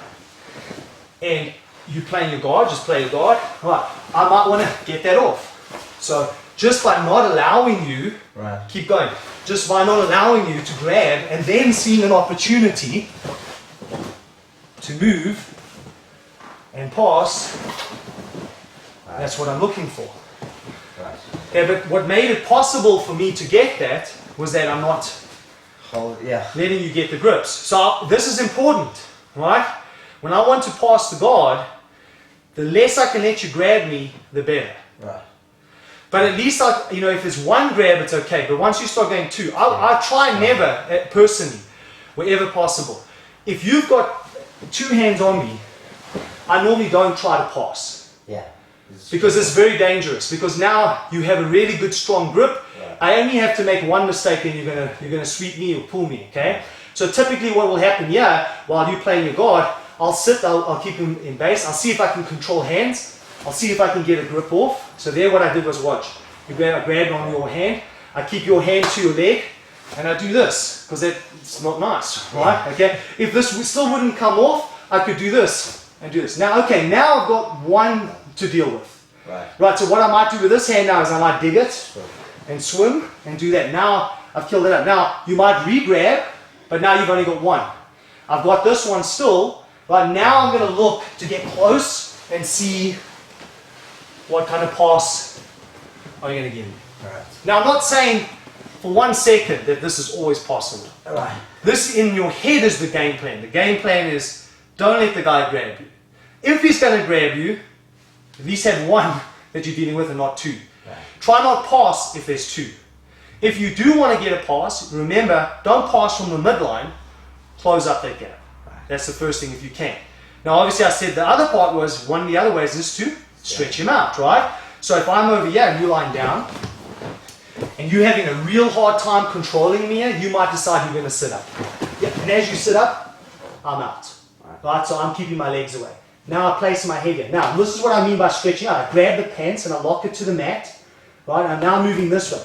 and you playing your guard, just play your guard. Right, I might want to get that off. So just by not allowing you, keep going, just by not allowing you to grab and then seeing an opportunity to move and pass, that's what I'm looking for. Yeah, but what made it possible for me to get that was that I'm not letting you get the grips. So this is important, right? When I want to pass the guard, the less I can let you grab me, the better. Right. But at least, if there's one grab, it's okay. But once you start going two, I try never, personally, wherever possible. If you've got two hands on me, I normally don't try to pass. Yeah. Because it's very dangerous. Because now you have a really good, strong grip. Yeah. I only have to make one mistake and you're gonna sweep me or pull me. Okay. So typically, what will happen here while you're playing your guard, I'll sit. I'll keep him in base. I'll see if I can control hands. I'll see if I can get a grip off. So there what I did was watch. I grabbed on your hand. I keep your hand to your leg. And I do this. Because it's not nice. Right? Okay. If this still wouldn't come off, I could do this. And do this. Now, okay. Now I've got one to deal with. Right. So what I might do with this hand now is I might dig it. And swim. And do that. Now I've killed it up. Now you might re-grab. But now you've only got one. I've got this one still. Right. Now I'm going to look to get close and see what kind of pass are you going to give me? Right. Now, I'm not saying for 1 second that this is always possible. Right. This in your head is the game plan. The game plan is don't let the guy grab you. If he's going to grab you, at least have one that you're dealing with and not two. Right. Try not pass if there's two. If you do want to get a pass, remember, don't pass from the midline, close up that gap. That's the first thing if you can. Now obviously I said the other part was, one of the other ways is to stretch him out, right? So if I'm over here and you're lying down, and you're having a real hard time controlling me here, you might decide you're going to sit up. Yeah, and as you sit up, I'm out. Right, so I'm keeping my legs away. Now I place my head here. Now this is what I mean by stretching out. I grab the pants and I lock it to the mat. Right, I'm now moving this way.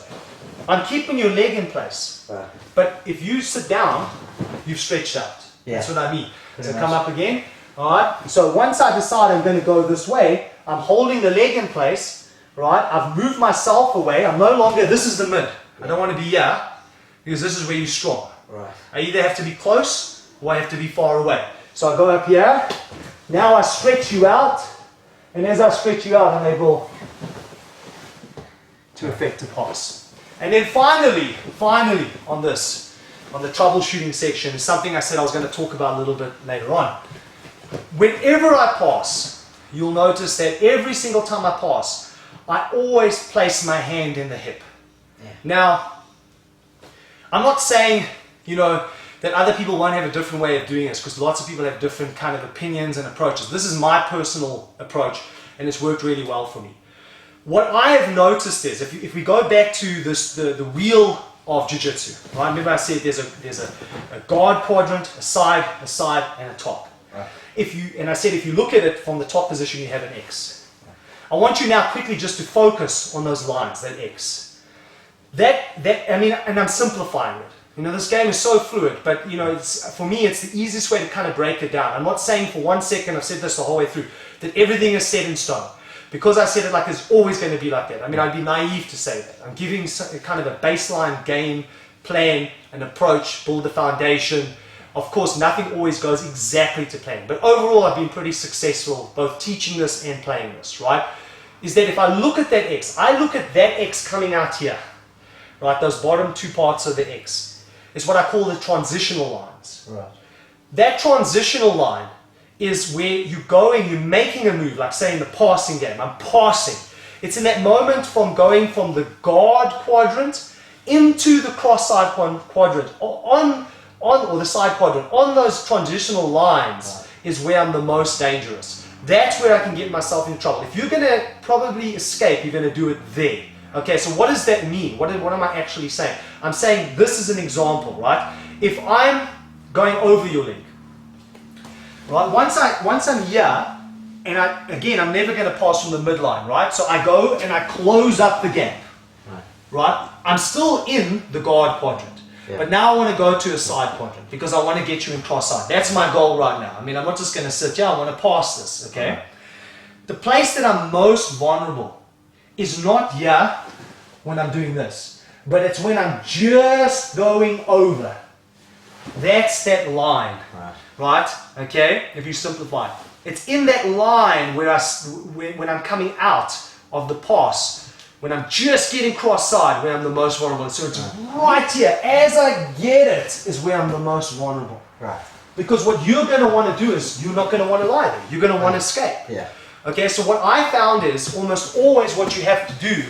I'm keeping your leg in place. But if you sit down, you've stretched out. Yeah. That's what I mean. So come up again. Alright, so once I decide I'm going to go this way, I'm holding the leg in place. Right, I've moved myself away. I'm no longer, this is the mid. I don't want to be here because this is where you're strong. Right. I either have to be close or I have to be far away. So I go up here. Now I stretch you out. And as I stretch you out, I'm able to effect a pass. And then finally, on the troubleshooting section, is something I said I was going to talk about a little bit later on. Whenever I pass, you'll notice that every single time I pass, I always place my hand in the hip. Yeah. Now, I'm not saying, that other people won't have a different way of doing this, because lots of people have different kind of opinions and approaches. This is my personal approach, and it's worked really well for me. What I have noticed is, if we go back to this, the wheel of jiu-jitsu, right? Remember I said there's a guard quadrant, a side, and a top. Right. And I said if you look at it from the top position, you have an X. I want you now quickly just to focus on those lines, that X. And I'm simplifying it. This game is so fluid, but for me, it's the easiest way to kind of break it down. I'm not saying for 1 second, I've said this the whole way through, that everything is set in stone. Because I said it like it's always going to be like that. I'd be naive to say that. I'm giving kind of a baseline game plan, an approach, build the foundation. Of course, nothing always goes exactly to plan. But overall, I've been pretty successful both teaching this and playing this, right? Is that if I look at that X, I look at that X coming out here, right? Those bottom two parts of the X is what I call the transitional lines. Right. That transitional line is where you're going, you're making a move, like say in the passing game, I'm passing. It's in that moment from going from the guard quadrant into the cross-side quadrant, or the side quadrant, on those transitional lines is where I'm the most dangerous. That's where I can get myself in trouble. If you're going to probably escape, you're going to do it there. Okay, so what does that mean? What am I actually saying? I'm saying this is an example, right? If I'm going over your leg, right? Once I'm here, and I'm never going to pass from the midline, right? So I go and I close up the gap, right? I'm still in the guard quadrant. Yeah. But now I want to go to a side quadrant because I want to get you in cross-side. That's my goal right now. I'm not just going to sit here. I want to pass this, okay? Right. The place that I'm most vulnerable is not here when I'm doing this, but it's when I'm just going over. That's that line, right? Okay? If you simplify, it's in that line where when I'm coming out of the pass, when I'm just getting cross-side, where I'm the most vulnerable. So it's right here, as I get it, is where I'm the most vulnerable. Right. Because what you're going to want to do is, you're not going to want to lie there. You're going to want to escape. Yeah. Okay, so what I found is, almost always what you have to do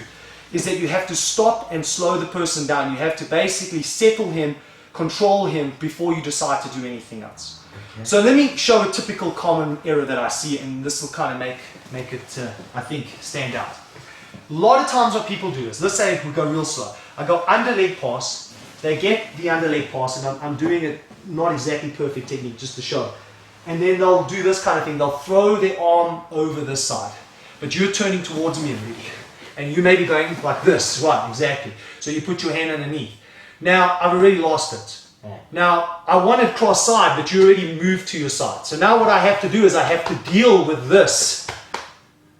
is that you have to stop and slow the person down. You have to basically settle him, control him, before you decide to do anything else. Okay. So let me show a typical common error that I see, and this will kind of make it, I think, stand out. A lot of times what people do is, let's say we go real slow. I go under leg pass, they get the under leg pass, and I'm doing it not exactly perfect technique, just to show. And then they'll do this kind of thing. They'll throw their arm over this side. But you're turning towards me already. And you may be going like this, right, exactly. So you put your hand underneath. Now, I've already lost it. Now, I wanted cross side, but you already moved to your side. So now what I have to do is I have to deal with this.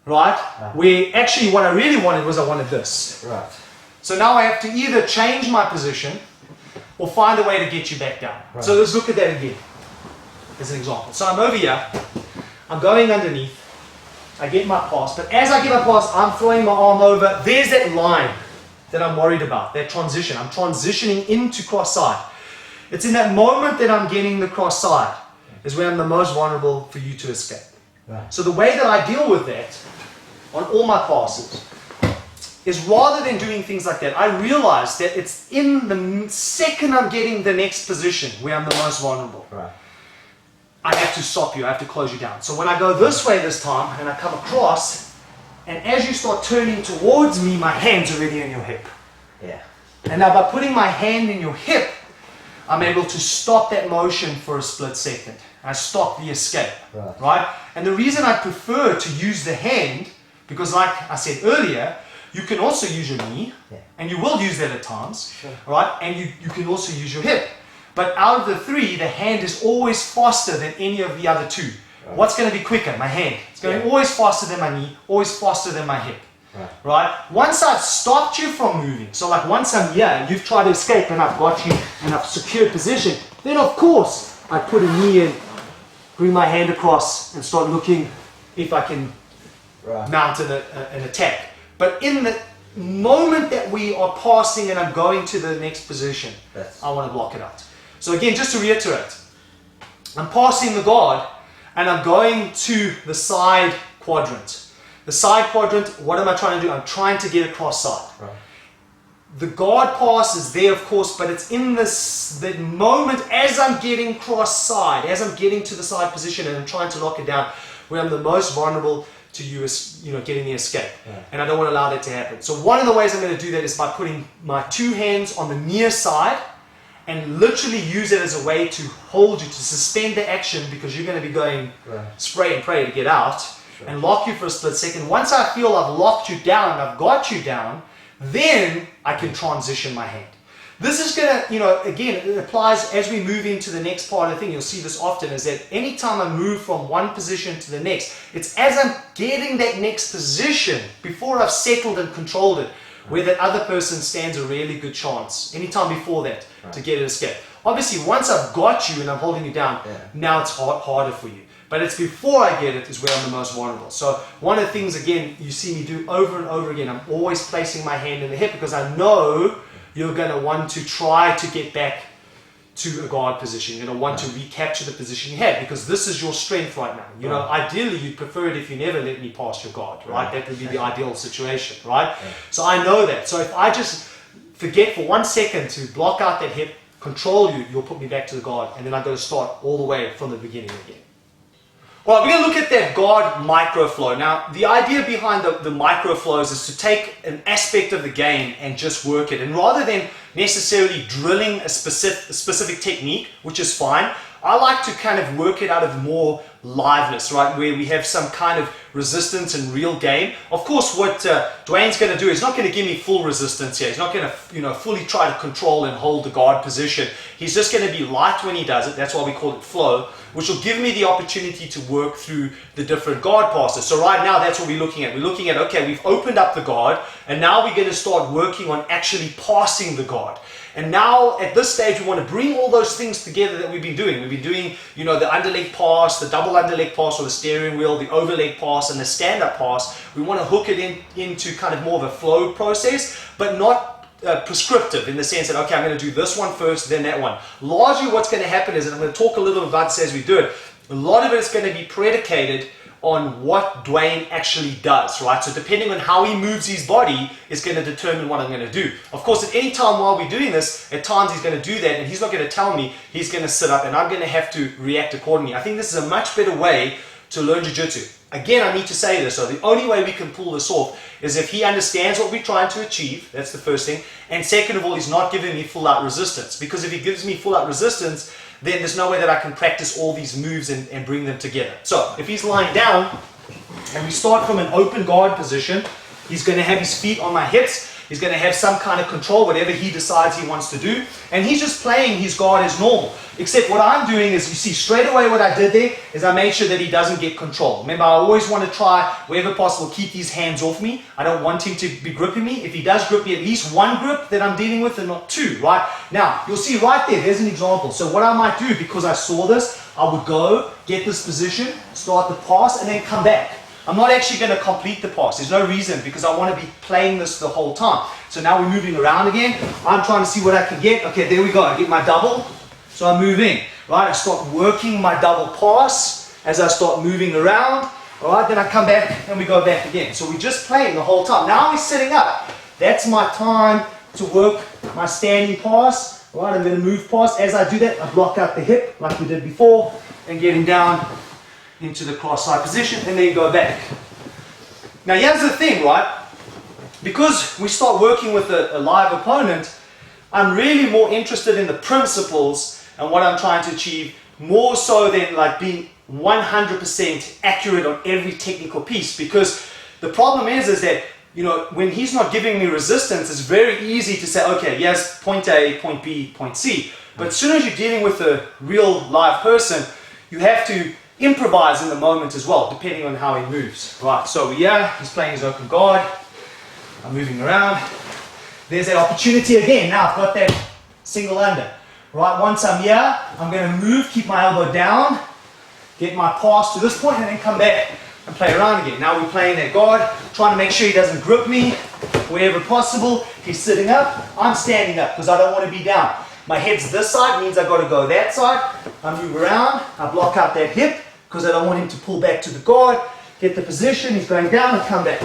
Right? Where actually what I really wanted was I wanted this. Right. So now I have to either change my position or find a way to get you back down. Right. So let's look at that again as an example. So I'm over here, I'm going underneath, I get my pass, but as I get my pass, I'm throwing my arm over. There's that line that I'm worried about, that transition. I'm transitioning into cross side. It's in that moment that I'm getting the cross side is where I'm the most vulnerable for you to escape. Right. So the way that I deal with that on all my passes is rather than doing things like that, I realize that it's in the second I'm getting the next position where I'm the most vulnerable. Right. I have to stop you, I have to close you down. So when I go this way this time and I come across, and as you start turning towards me, my hand's already in your hip. Yeah. And now by putting my hand in your hip, I'm able to stop that motion for a split second. I stop the escape, right? And the reason I prefer to use the hand, because like I said earlier, you can also use your knee, and you will use that at times, right? And you can also use your hip. But out of the three, the hand is always faster than any of the other two. What's going to be quicker? My hand. It's going always faster than my knee, always faster than my hip. Right? Once I've stopped you from moving, so like once I'm here and you've tried to escape and I've got you and I've secured position, then of course I put a knee in, bring my hand across and start looking if I can mount an attack. But in the moment that we are passing and I'm going to the next position, I want to block it out. So again, just to reiterate, I'm passing the guard and I'm going to the side quadrant. The side quadrant, what am I trying to do? I'm trying to get across side. The guard pass is there, of course, but it's in the moment as I'm getting cross side, as I'm getting to the side position and I'm trying to lock it down, where I'm the most vulnerable to you, getting the escape. And I don't want to allow that to happen. So one of the ways I'm going to do that is by putting my two hands on the near side and literally use it as a way to hold you, to suspend the action, because you're going to be going spray and pray to get out. And lock you for a split second. Once I feel I've locked you down and I've got you down, then I can transition my hand. This is going to, again, it applies as we move into the next part of the thing. You'll see this often, is that anytime I move from one position to the next, it's as I'm getting that next position, before I've settled and controlled it, where that other person stands a really good chance, anytime before that, to get an escape. Obviously, once I've got you and I'm holding you down, now it's harder for you. But it's before I get it is where I'm the most vulnerable. So one of the things, again, you see me do over and over again, I'm always placing my hand in the hip because I know you're going to want to try to get back to a guard position. You're going to want to recapture the position you had, because this is your strength right now. Ideally, you'd prefer it if you never let me pass your guard, right? That would be the ideal situation, right? So I know that. So if I just forget for 1 second to block out that hip, control you, you'll put me back to the guard, and then I've got to start all the way from the beginning again. Well, we're going to look at that guard microflow. Now, the idea behind the microflows is to take an aspect of the game and just work it. And rather than necessarily drilling a specific technique, which is fine, I like to kind of work it out of more liveness, right? Where we have some kind of resistance and real game. Of course, what Dwayne's going to do is not going to give me full resistance here. He's not going to, fully try to control and hold the guard position. He's just going to be light when he does it. That's why we call it flow, which will give me the opportunity to work through the different guard passes. So right now, that's what we're looking at. We're looking at, okay, we've opened up the guard, and now we're going to start working on actually passing the guard. And now, at this stage, we want to bring all those things together that we've been doing. We've been doing, the underleg pass, the double underleg pass or the steering wheel, the overleg pass, and the stand-up pass. We want to hook it into kind of more of a flow process, but not prescriptive in the sense that, okay, I'm going to do this one first, then that one. Largely what's going to happen is, and I'm going to talk a little about this as we do it, a lot of it is going to be predicated on what Dwayne actually does, right? So depending on how he moves his body is going to determine what I'm going to do. Of course, at any time while we're doing this, at times he's going to do that and he's not going to tell me, he's going to sit up and I'm going to have to react accordingly. I think this is a much better way to learn jiu-jitsu. Again, I need to say this, so the only way we can pull this off is if he understands what we're trying to achieve. That's the first thing. And second of all, he's not giving me full out resistance, because if he gives me full out resistance, then there's no way that I can practice all these moves and bring them together. So if he's lying down and we start from an open guard position, he's going to have his feet on my hips. He's going to have some kind of control, whatever he decides he wants to do. And he's just playing his guard as normal. Except what I'm doing is, you see straight away what I did there is I made sure that he doesn't get control. Remember, I always want to try, wherever possible, keep these hands off me. I don't want him to be gripping me. If he does grip me, at least one grip that I'm dealing with and not two, right? Now, you'll see right there, there's an example. So what I might do, because I saw this, I would go, get this position, start the pass, and then come back. I'm not actually going to complete the pass. There's no reason, because I want to be playing this the whole time. So now we're moving around again. I'm trying to see what I can get. Okay, there we go. I get my double. So I move in. Right, I start working my double pass as I start moving around. All right, then I come back and we go back again. So we're just playing the whole time. Now we're sitting up. That's my time to work my standing pass. Right, I'm going to move past. As I do that, I block out the hip like we did before and getting down into the cross side position and then go back. Now here's the thing, right? Because we start working with a live opponent, I'm really more interested in the principles and what I'm trying to achieve, more so than like being 100% accurate on every technical piece. Because the problem is that, you know, when he's not giving me resistance, it's very easy to say, okay, yes, point A, point B, point C. But as soon as you're dealing with a real live person, you have to improvise in the moment as well, depending on how he moves. Right, so yeah, he's playing his open guard. I'm moving around. There's that opportunity again. Now I've got that single under. Right, once I'm here, I'm going to move, keep my elbow down, get my pass to this point, and then come back and play around again. Now we're playing that guard, trying to make sure he doesn't grip me wherever possible. He's sitting up, I'm standing up because I don't want to be down. My head's this side, means I've got to go that side. I move around, I block out that hip because I don't want him to pull back to the guard, get the position, he's going down and come back.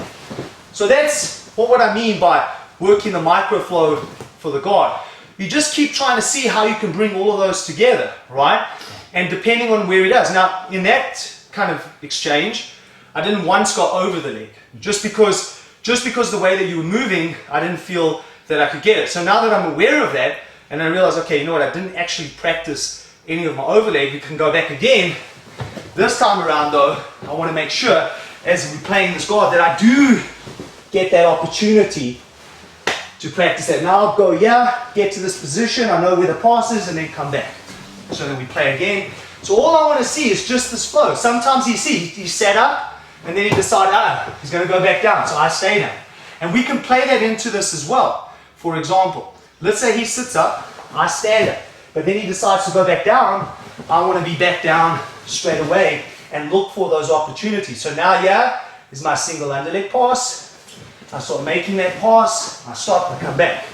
So that's what I mean by working the microflow for the guard. You just keep trying to see how you can bring all of those together, right? And depending on where he does. Now, in that kind of exchange, I didn't once go over the leg. Just because the way that you were moving, I didn't feel that I could get it. So now that I'm aware of that, and I realize, okay, you know what, I didn't actually practice any of my overleg, we can go back again. This time around though, I want to make sure, as we're playing this guard, that I do get that opportunity to practice that. Now I'll go here, get to this position, I know where the pass is, and then come back. So then we play again. So all I want to see is just this flow. Sometimes he sat up, and then he decided, he's going to go back down, so I stay down. And we can play that into this as well. For example, let's say he sits up, I stand up, but then he decides to go back down. I want to be back down straight away and look for those opportunities. So now here is my single underleg pass. I start making that pass, I stop, I come back.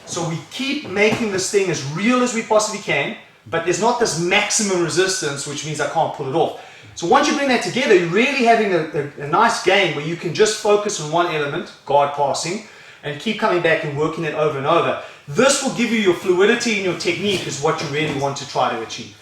So we keep making this thing as real as we possibly can, but there's not this maximum resistance, which means I can't pull it off. So once you bring that together, you're really having a nice game where you can just focus on one element, guard passing, and keep coming back and working it over and over. This will give you your fluidity and your technique is what you really want to try to achieve.